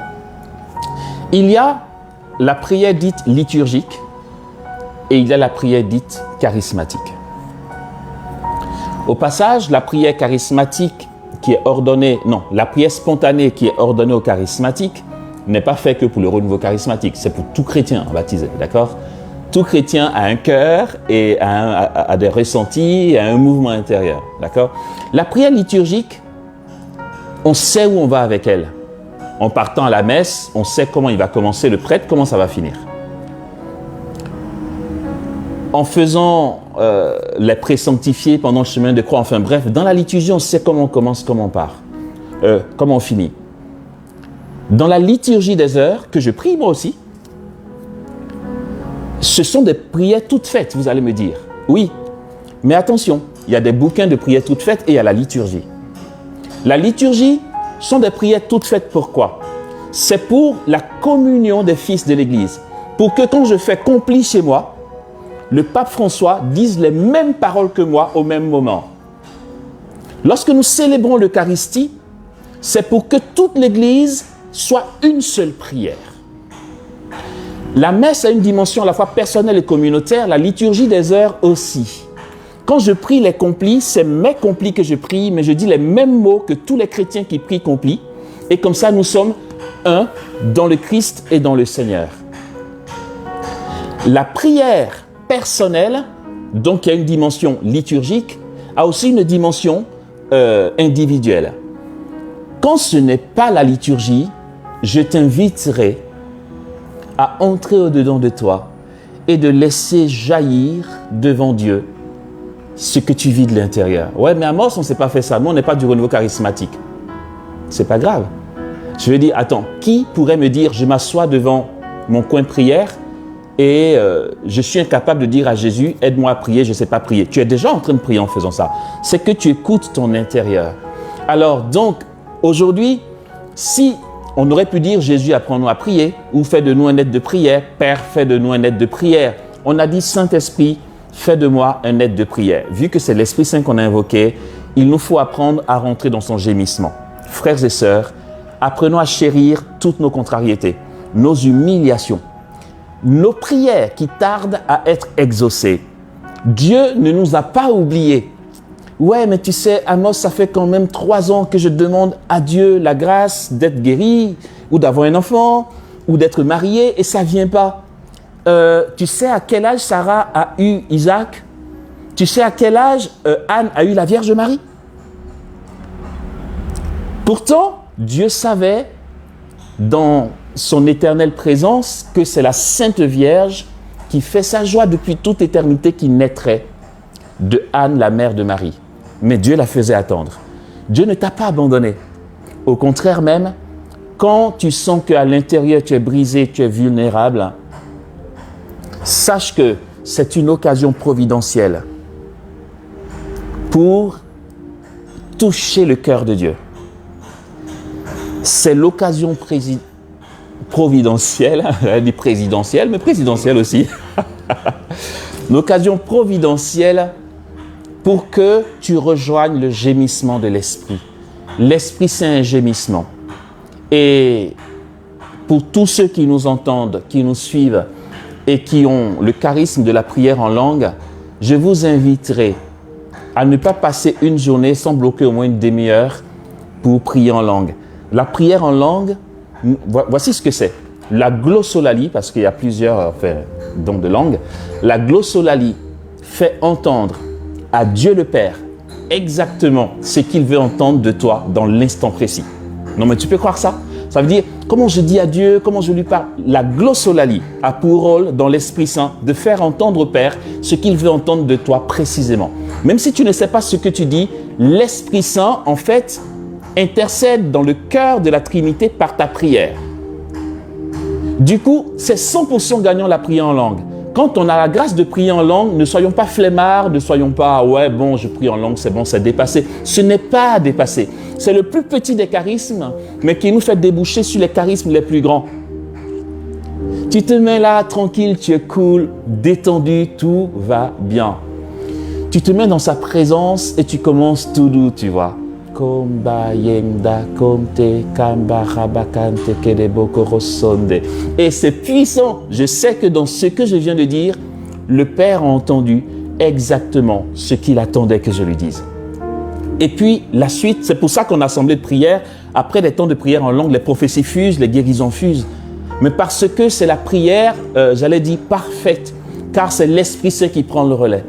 Il y a la prière dite liturgique et il y a la prière dite charismatique. Au passage, la prière charismatique qui est ordonnée, non, la prière spontanée qui est ordonnée au charismatique n'est pas faite que pour le renouveau charismatique, c'est pour tout chrétien baptisé, d'accord? Tout chrétien a un cœur et a des ressentis, a un mouvement intérieur, d'accord? La prière liturgique, on sait où on va avec elle. En partant à la messe, on sait comment il va commencer le prêtre, comment ça va finir. En faisant les présanctifiés pendant le chemin de croix, enfin bref, dans la liturgie, on sait comment on commence, comment on part, comment on finit. Dans la liturgie des heures, que je prie moi aussi, ce sont des prières toutes faites, vous allez me dire. Oui, mais attention, il y a des bouquins de prières toutes faites et il y a la liturgie. La liturgie sont des prières toutes faites. Pourquoi? C'est pour la communion des fils de l'Église. Pour que quand je fais compli chez moi, le pape François dise les mêmes paroles que moi au même moment. Lorsque nous célébrons l'Eucharistie, c'est pour que toute l'Église soit une seule prière. La messe a une dimension à la fois personnelle et communautaire, la liturgie des heures aussi. Quand je prie les complis, c'est mes complis que je prie, mais je dis les mêmes mots que tous les chrétiens qui prient complis. Et comme ça, nous sommes un dans le Christ et dans le Seigneur. La prière personnelle, donc qui a une dimension liturgique, a aussi une dimension individuelle. Quand ce n'est pas la liturgie, je t'inviterai à entrer au-dedans de toi et de laisser jaillir devant Dieu ce que tu vis de l'intérieur. Ouais, mais à Amos, on ne s'est pas fait ça. Nous, on n'est pas du renouveau charismatique. C'est pas grave. Je vais dire, attends, qui pourrait me dire, je m'assois devant mon coin prière et je suis incapable de dire à Jésus, aide-moi à prier, je ne sais pas prier. Tu es déjà en train de prier en faisant ça. C'est que tu écoutes ton intérieur. Alors donc, aujourd'hui, si on aurait pu dire, Jésus, apprends-nous à prier, ou fais de nous un être de prière, Père, fais de nous un être de prière. On a dit, Saint-Esprit, fais de moi un être de prière. Vu que c'est l'Esprit Saint qu'on a invoqué, il nous faut apprendre à rentrer dans son gémissement. Frères et sœurs, apprenons à chérir toutes nos contrariétés, nos humiliations, nos prières qui tardent à être exaucées. Dieu ne nous a pas oubliés. Ouais, mais tu sais, Amos, ça fait quand même 3 ans que je demande à Dieu la grâce d'être guéri, ou d'avoir un enfant, ou d'être marié, et ça ne vient pas. Tu sais à quel âge Sarah a eu Isaac? Tu sais à quel âge Anne a eu la Vierge Marie? Pourtant, Dieu savait dans son éternelle présence que c'est la Sainte Vierge qui fait sa joie depuis toute éternité qui naîtrait de Anne, la mère de Marie. Mais Dieu la faisait attendre. Dieu ne t'a pas abandonné. Au contraire même, quand tu sens qu'à l'intérieur tu es brisé, tu es vulnérable, sache que c'est une occasion providentielle pour toucher le cœur de Dieu. C'est l'occasion providentielle, elle dit présidentielle, mais présidentielle aussi. L'occasion providentielle pour que tu rejoignes le gémissement de l'Esprit. L'Esprit, c'est un gémissement. Et pour tous ceux qui nous entendent, qui nous suivent et qui ont le charisme de la prière en langue, je vous inviterai à ne pas passer une journée sans bloquer au moins une demi-heure pour prier en langue. La prière en langue, voici ce que c'est. La glossolalie, parce qu'il y a plusieurs dons de langue, la glossolalie fait entendre à Dieu le Père exactement ce qu'il veut entendre de toi dans l'instant précis. Non, mais tu peux croire ça? Ça veut dire, comment je dis à Dieu, comment je lui parle. La glossolalie a pour rôle dans l'Esprit Saint de faire entendre au Père ce qu'il veut entendre de toi précisément. Même si tu ne sais pas ce que tu dis, l'Esprit Saint, en fait, intercède dans le cœur de la Trinité par ta prière. Du coup, c'est 100% gagnant la prière en langue. Quand on a la grâce de prier en langue, ne soyons pas flemmards, ne soyons pas « ouais, bon, je prie en langue, c'est bon, c'est dépassé ». Ce n'est pas dépassé. C'est le plus petit des charismes, mais qui nous fait déboucher sur les charismes les plus grands. Tu te mets là, tranquille, tu es cool, détendu, tout va bien. Tu te mets dans sa présence et tu commences tout doux, tu vois. Et c'est puissant. Je sais que dans ce que je viens de dire, le Père a entendu exactement ce qu'il attendait que je lui dise. Et puis la suite, c'est pour ça qu'en assemblée de prière, après des temps de prière en langue, les prophéties fusent, les guérisons fusent. Mais parce que c'est la prière, j'allais dire parfaite, car c'est l'Esprit Saint qui prend le relais.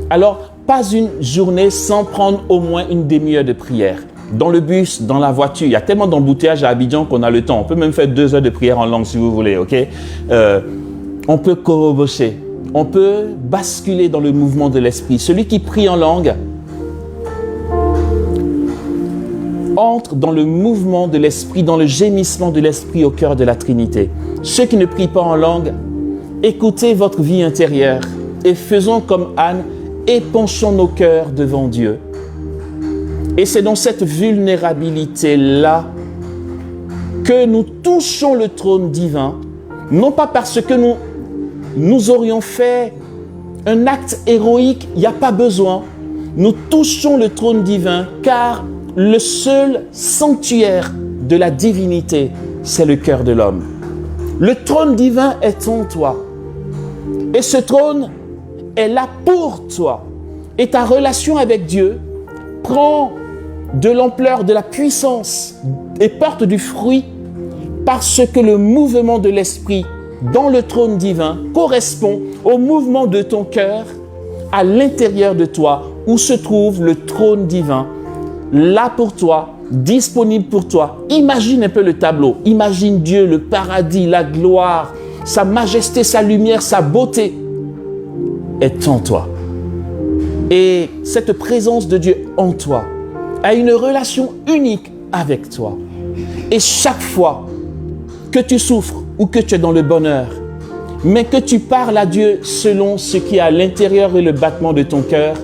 Alors, pas une journée sans prendre au moins une demi-heure de prière. Dans le bus, dans la voiture, il y a tellement d'embouteillages à Abidjan qu'on a le temps. On peut même faire 2 heures de prière en langue si vous voulez, ok? On peut corrobocher, on peut basculer dans le mouvement de l'esprit. Celui qui prie en langue entre dans le mouvement de l'esprit, dans le gémissement de l'esprit au cœur de la Trinité. Ceux qui ne prient pas en langue, écoutez votre vie intérieure et faisons comme Anne, épanchons nos cœurs devant Dieu. Et c'est dans cette vulnérabilité-là que nous touchons le trône divin, non pas parce que nous aurions fait un acte héroïque, il n'y a pas besoin. Nous touchons le trône divin car le seul sanctuaire de la divinité, c'est le cœur de l'homme. Le trône divin est en toi. Et ce trône est là pour toi. Et ta relation avec Dieu prend de l'ampleur, de la puissance et porte du fruit parce que le mouvement de l'esprit dans le trône divin correspond au mouvement de ton cœur à l'intérieur de toi où se trouve le trône divin, là pour toi, disponible pour toi. Imagine un peu le tableau. Imagine Dieu, le paradis, la gloire, sa majesté, sa lumière, sa beauté est en toi. Et cette présence de Dieu en toi a une relation unique avec toi. Et chaque fois que tu souffres ou que tu es dans le bonheur, mais que tu parles à Dieu selon ce qui est à l'intérieur et le battement de ton cœur,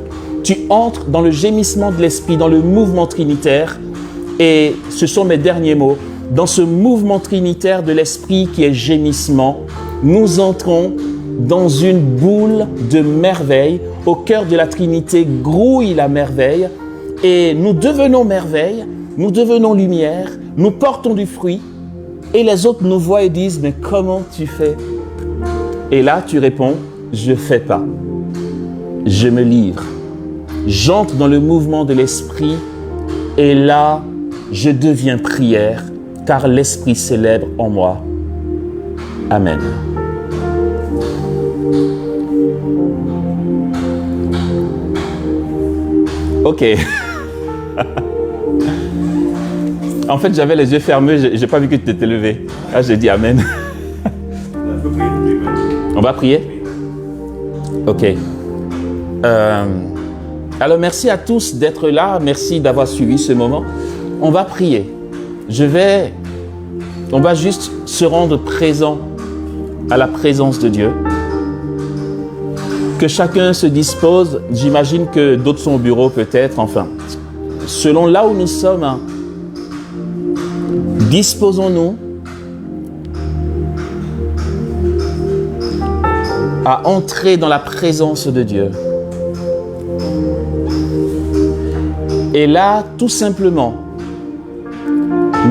tu entres dans le gémissement de l'esprit, dans le mouvement trinitaire. Et ce sont mes derniers mots. Dans ce mouvement trinitaire de l'esprit qui est gémissement, nous entrons dans une boule de merveille. Au cœur de la Trinité grouille la merveille et nous devenons merveille, nous devenons lumière, nous portons du fruit et les autres nous voient et disent « Mais comment tu fais ?» Et là, tu réponds « Je ne fais pas. Je me livre. J'entre dans le mouvement de l'esprit et là, je deviens prière car l'esprit célèbre en moi. Amen. Ok. En fait, j'avais les yeux fermés, je n'ai pas vu que tu t'étais levé. Ah, j'ai dit Amen. On va prier? Ok. Alors, merci à tous d'être là. Merci d'avoir suivi ce moment. On va prier. On va juste se rendre présent à la présence de Dieu. Que chacun se dispose, j'imagine que d'autres sont au bureau peut-être, enfin, selon là où nous sommes, disposons-nous à entrer dans la présence de Dieu. Et là, tout simplement,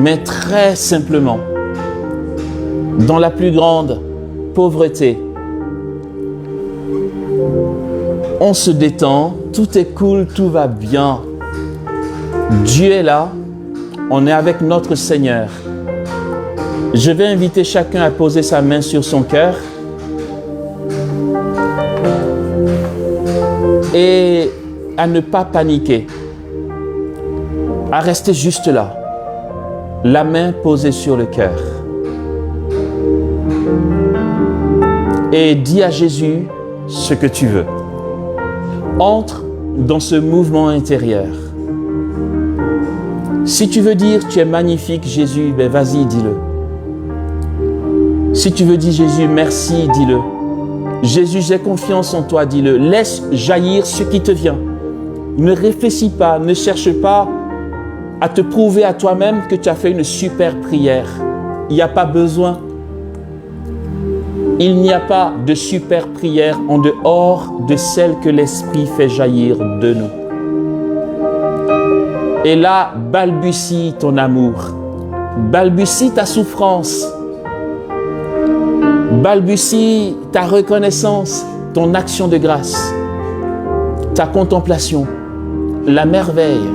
mais très simplement, dans la plus grande pauvreté, on se détend, tout est cool, tout va bien. Dieu est là, on est avec notre Seigneur. Je vais inviter chacun à poser sa main sur son cœur et à ne pas paniquer, à rester juste là, la main posée sur le cœur. Et dis à Jésus ce que tu veux. Entre dans ce mouvement intérieur. Si tu veux dire tu es magnifique Jésus, ben vas-y, dis-le. Si tu veux dire Jésus merci, dis-le. Jésus, j'ai confiance en toi, dis-le. Laisse jaillir ce qui te vient. Ne réfléchis pas, ne cherche pas à te prouver à toi-même que tu as fait une super prière. Il n'y a pas besoin. Il n'y a pas de super prière en dehors de celle que l'Esprit fait jaillir de nous. Et là, balbutie ton amour. Balbutie ta souffrance. Balbutie ta reconnaissance, ton action de grâce, ta contemplation, la merveille.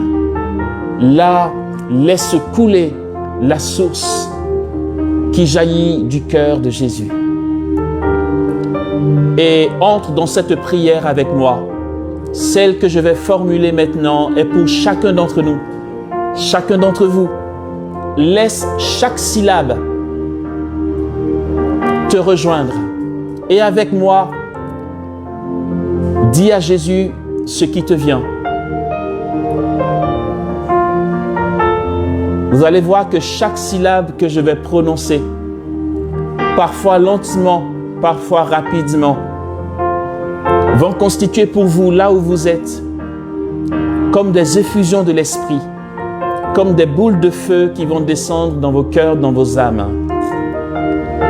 Là, laisse couler la source qui jaillit du cœur de Jésus. Et entre dans cette prière avec moi. Celle que je vais formuler maintenant est pour chacun d'entre nous, chacun d'entre vous. Laisse chaque syllabe te rejoindre. Et avec moi, dis à Jésus ce qui te vient. Vous allez voir que chaque syllabe que je vais prononcer, parfois lentement, parfois rapidement, vont constituer pour vous, là où vous êtes, comme des effusions de l'Esprit, comme des boules de feu qui vont descendre dans vos cœurs, dans vos âmes.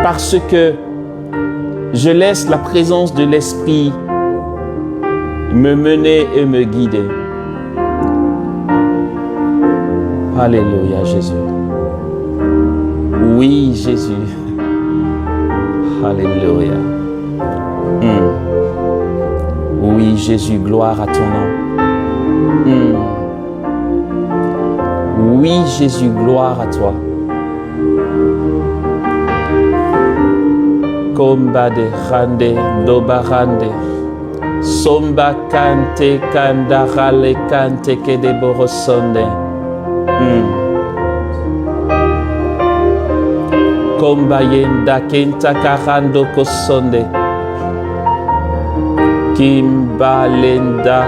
Parce que je laisse la présence de l'Esprit me mener et me guider. Alléluia, Jésus. Oui, Jésus. Alléluia. Oui, Jésus, gloire à ton nom. Oui, Jésus, gloire à toi. Komba de Rande, Dobarande, Somba Kante, Kandarale Kante, Kedeborosonde. Komba Yenda, Kenta Karando Kosonde. Kimbalenda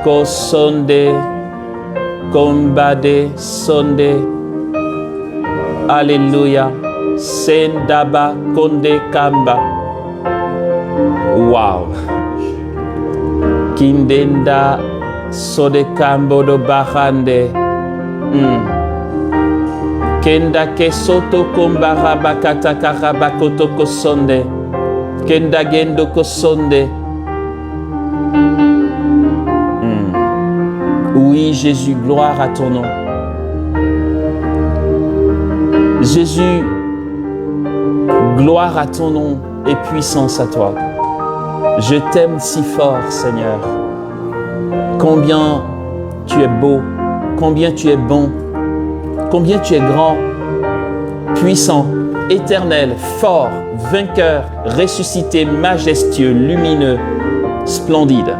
Kosonde, Kombade Sonde. Alléluia. Sendaba Konde Kamba. Wow. Kindenda Sode Kambo do Bahande. Kenda Kesoto Kombara Bakata Karabakoto Kosonde. Kenda Gendo Kosonde. Oui, Jésus, gloire à ton nom. Jésus, gloire à ton nom et puissance à toi. Je t'aime si fort, Seigneur. Combien tu es beau, combien tu es bon, combien tu es grand, puissant, éternel, fort, vainqueur, ressuscité, majestueux, lumineux, splendide.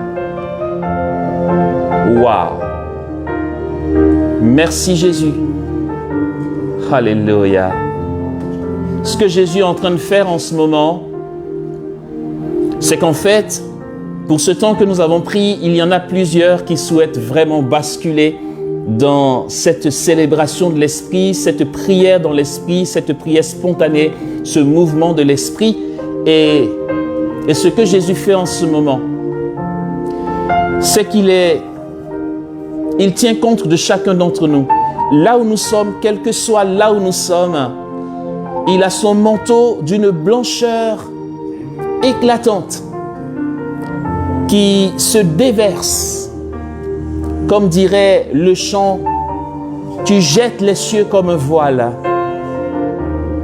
Waouh! Merci Jésus. Alléluia. Ce que Jésus est en train de faire en ce moment, c'est qu'en fait, pour ce temps que nous avons pris, il y en a plusieurs qui souhaitent vraiment basculer dans cette célébration de l'Esprit, cette prière dans l'Esprit, cette prière spontanée, ce mouvement de l'Esprit. Et ce que Jésus fait en ce moment, c'est il tient compte de chacun d'entre nous. Là où nous sommes, quel que soit là où nous sommes, il a son manteau d'une blancheur éclatante qui se déverse. Comme dirait le chant, tu jettes les cieux comme un voile.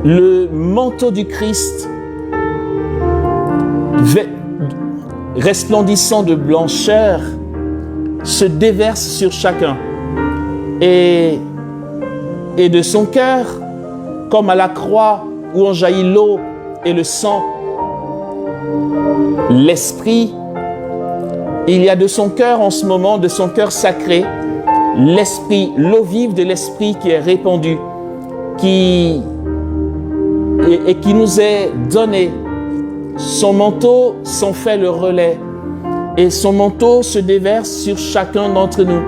Le manteau du Christ, resplendissant de blancheur, se déverse sur chacun. Et et de son cœur, comme à la croix où en jaillit l'eau et le sang. L'Esprit, il y a de son cœur en ce moment, de son cœur sacré, l'Esprit, l'eau vive de l'Esprit qui est répandue, qui nous est donnée. Son manteau s'en fait le relais et son manteau se déverse sur chacun d'entre nous.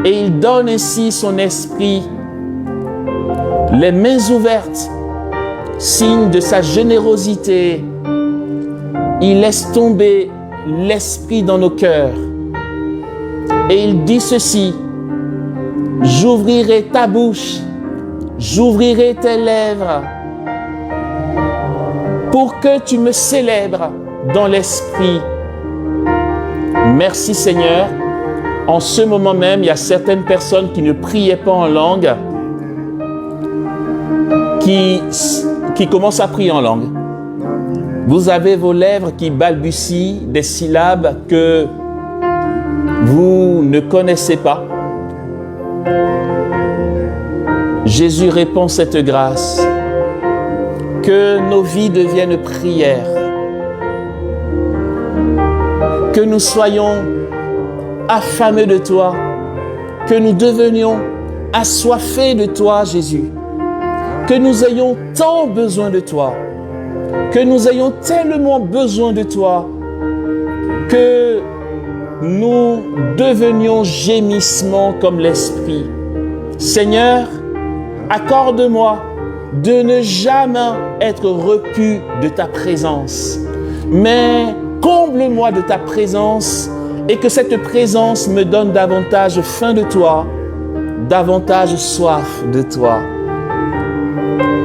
Et il donne ainsi son esprit, les mains ouvertes, signe de sa générosité. Il laisse tomber l'esprit dans nos cœurs. Et il dit ceci: j'ouvrirai ta bouche, j'ouvrirai tes lèvres, pour que tu me célèbres dans l'esprit. Merci Seigneur. En ce moment même, il y a certaines personnes qui ne priaient pas en langue, qui commencent à prier en langue. Vous avez vos lèvres qui balbutient des syllabes que vous ne connaissez pas. Jésus répand cette grâce. Que nos vies deviennent prières. Que nous soyons affamés de toi. Que nous devenions assoiffés de toi, Jésus. Que nous ayons tant besoin de toi. Que nous ayons tellement besoin de toi. Que nous devenions gémissements comme l'Esprit. Seigneur, accorde-moi de ne jamais être repu de ta présence, mais comble-moi de ta présence et que cette présence me donne davantage faim de toi, davantage soif de toi.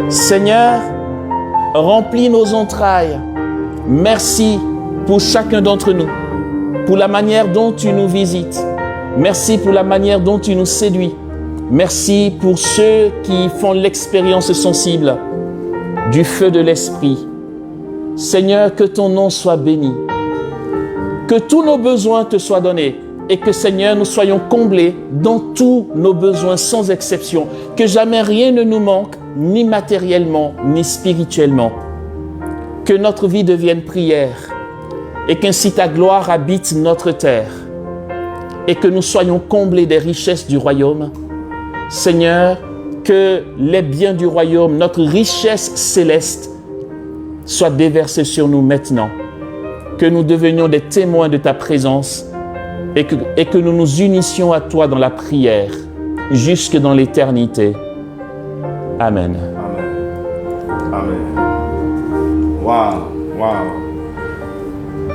Seigneur, remplis nos entrailles. Merci pour chacun d'entre nous, pour la manière dont tu nous visites. Merci pour la manière dont tu nous séduis. Merci pour ceux qui font l'expérience sensible du feu de l'Esprit. Seigneur, que ton nom soit béni. Que tous nos besoins te soient donnés et que, Seigneur, nous soyons comblés dans tous nos besoins sans exception. Que jamais rien ne nous manque, ni matériellement, ni spirituellement. Que notre vie devienne prière et qu'ainsi ta gloire habite notre terre et que nous soyons comblés des richesses du royaume. Seigneur, que les biens du royaume, notre richesse céleste, soient déversés sur nous maintenant. Que nous devenions des témoins de ta présence et que nous nous unissions à toi dans la prière, jusque dans l'éternité. Amen. Amen. Amen. Waouh, waouh.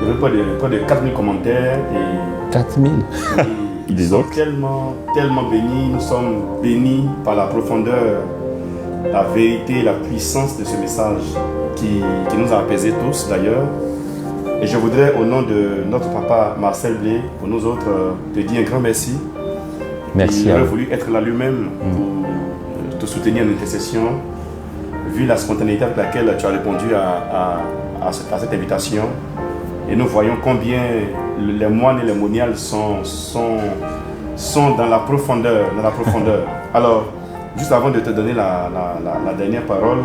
Il y avait pas de 4000 commentaires et 4000. Ils sont tellement bénis, nous sommes bénis par la profondeur, la vérité, la puissance de ce message qui nous a apaisés tous d'ailleurs. Et je voudrais au nom de notre papa Marcel Blé, pour nous autres, te dire un grand merci. Merci. Il aurait voulu être là lui-même pour te soutenir en intercession, vu la spontanéité avec laquelle tu as répondu à cette invitation. Et nous voyons combien les moines et les moniales sont dans la profondeur. Alors, juste avant de te donner la dernière parole,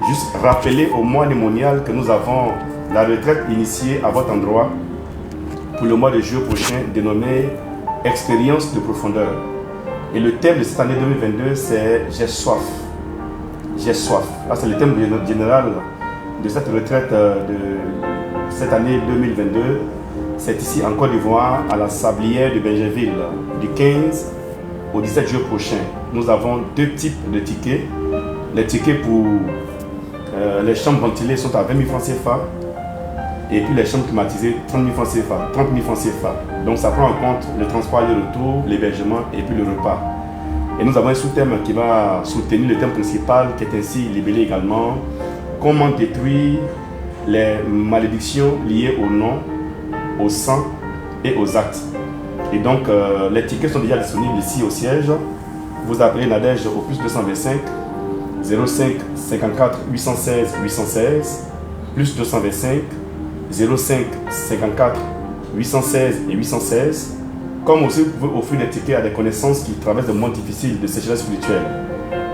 juste rappeler aux moines et moniales que nous avons la retraite initiée à votre endroit pour le mois de juillet prochain, dénommée Expérience de profondeur. Et le thème de cette année 2022, c'est « J'ai soif ». J'ai soif. Là, c'est le thème général de cette retraite de cette année 2022. C'est ici en Côte d'Ivoire, à la Sablière de Benjerville, du 15 au 17 juillet prochain. Nous avons deux types de tickets. Les tickets pour les chambres ventilées sont à 20 000 francs CFA. Et puis les chambres climatisées, 30 000 francs CFA. 30 000 francs CFA. Donc ça prend en compte le transport aller-retour, l'hébergement et puis le repas. Et nous avons un sous-thème qui va soutenir le thème principal, qui est ainsi libellé également. Comment détruire les malédictions liées au nom, au sang et aux actes. Et donc les tickets sont déjà disponibles ici au siège. Vous appelez Nadège au plus 225 05 54 816 816 plus 225 05 54 816 et 816. Comme aussi vous pouvez offrir des tickets à des connaissances qui traversent des moments difficiles de sécheresse spirituelle.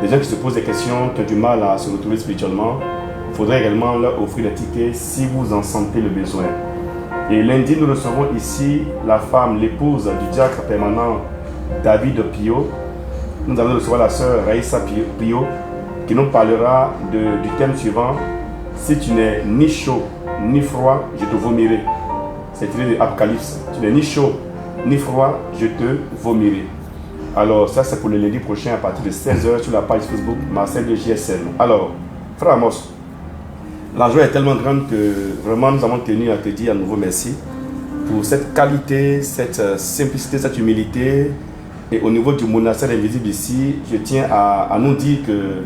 des gens qui se posent des questions, qui ont du mal à se retrouver spirituellement, il faudrait également leur offrir des tickets si vous en sentez le besoin. Et lundi, nous recevons ici la femme, l'épouse du diacre permanent David Pio. Nous allons recevoir la sœur Raïssa Pio qui nous parlera du thème suivant. Si tu n'es ni chaud ni froid, je te vomirai. C'est tiré de Apocalypse. Tu n'es ni chaud ni froid, je te vomirai. Alors ça c'est pour le lundi prochain à partir de 16h sur la page Facebook Marcel de JSN. Alors, frère Amos, la joie est tellement grande que vraiment nous avons tenu à te dire à nouveau merci pour cette qualité, cette simplicité, cette humilité. Et au niveau du monastère invisible ici, je tiens à nous dire que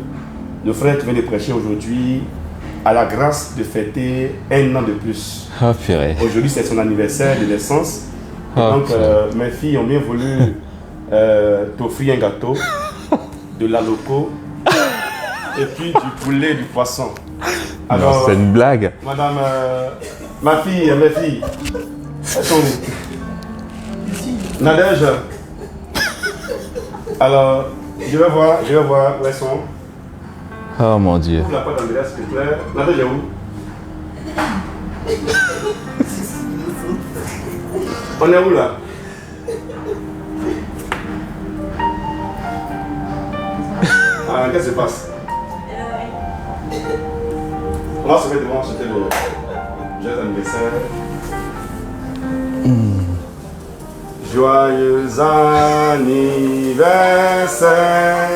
le frère qui vient de prêcher aujourd'hui a la grâce de fêter 1 an de plus. Oh, purée. Aujourd'hui c'est son anniversaire de naissance. Et donc mes filles ont bien voulu t'offrir un gâteau, de la loco et puis du poulet, du poisson. Alors, c'est une blague. Madame, mes filles, elles sont où? Nadège. Alors, je vais voir où elles sont. Oh mon Dieu. Ouvre la porte d'Andreas, s'il te plaît. Nadège est où? On est où là? Ah, qu'est-ce qui se passe? On va se mettre devant, c'était le joyeux anniversaire. Joyeux anniversaire.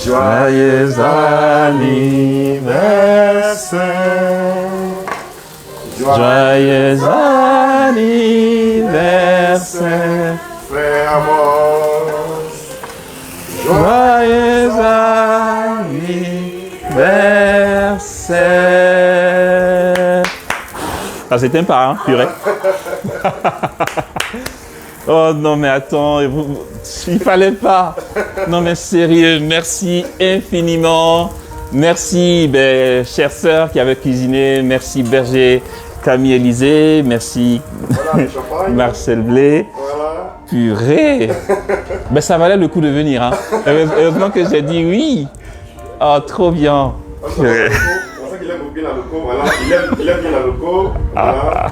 Joyeux anniversaire. Joyeux anniversaire. Frère Amos. Joyeux anniversaire. Ça s'éteint pas, hein, purée. Oh non mais attends, il fallait pas. Non mais sérieux, merci infiniment. Merci chère sœur qui avait cuisiné. Merci berger Camille Élysée. Merci Voilà, Marcel Blé. Voilà. Purée. Ça valait le coup de venir. Hein. Heureusement que j'ai dit oui. Oh trop bien. On sait qu'il aime bien la loco, voilà. Il aime bien la loco, voilà.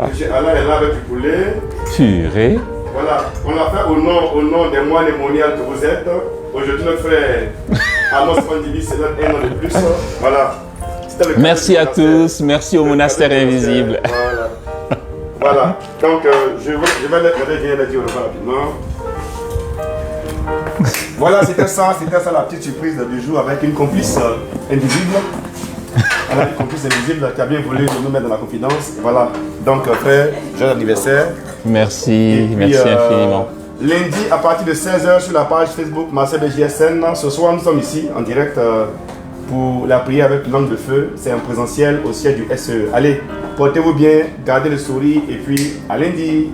Monsieur Alain est là avec du poulet. Purée. Voilà, on l'a fait au nom des moines moniales que vous êtes. Aujourd'hui, notre frère Amos Pandibi célèbre 1 an de plus. Voilà. Merci à tous, merci au monastère invisible. Voilà. Voilà. Donc, je vais les dire au revoir rapidement. Voilà, c'était ça la petite surprise du jour avec une complice invisible. Une complice invisible qui a bien voulu nous mettre dans la confidence. Voilà. Donc, frère, joyeux anniversaire. Merci, merci infiniment. Lundi, à partir de 16h sur la page Facebook Marcel de JSN. Ce soir, nous sommes ici en direct pour la prière avec langue de feu. C'est un présentiel au siège du SE. Allez, portez-vous bien, gardez le sourire et puis à lundi.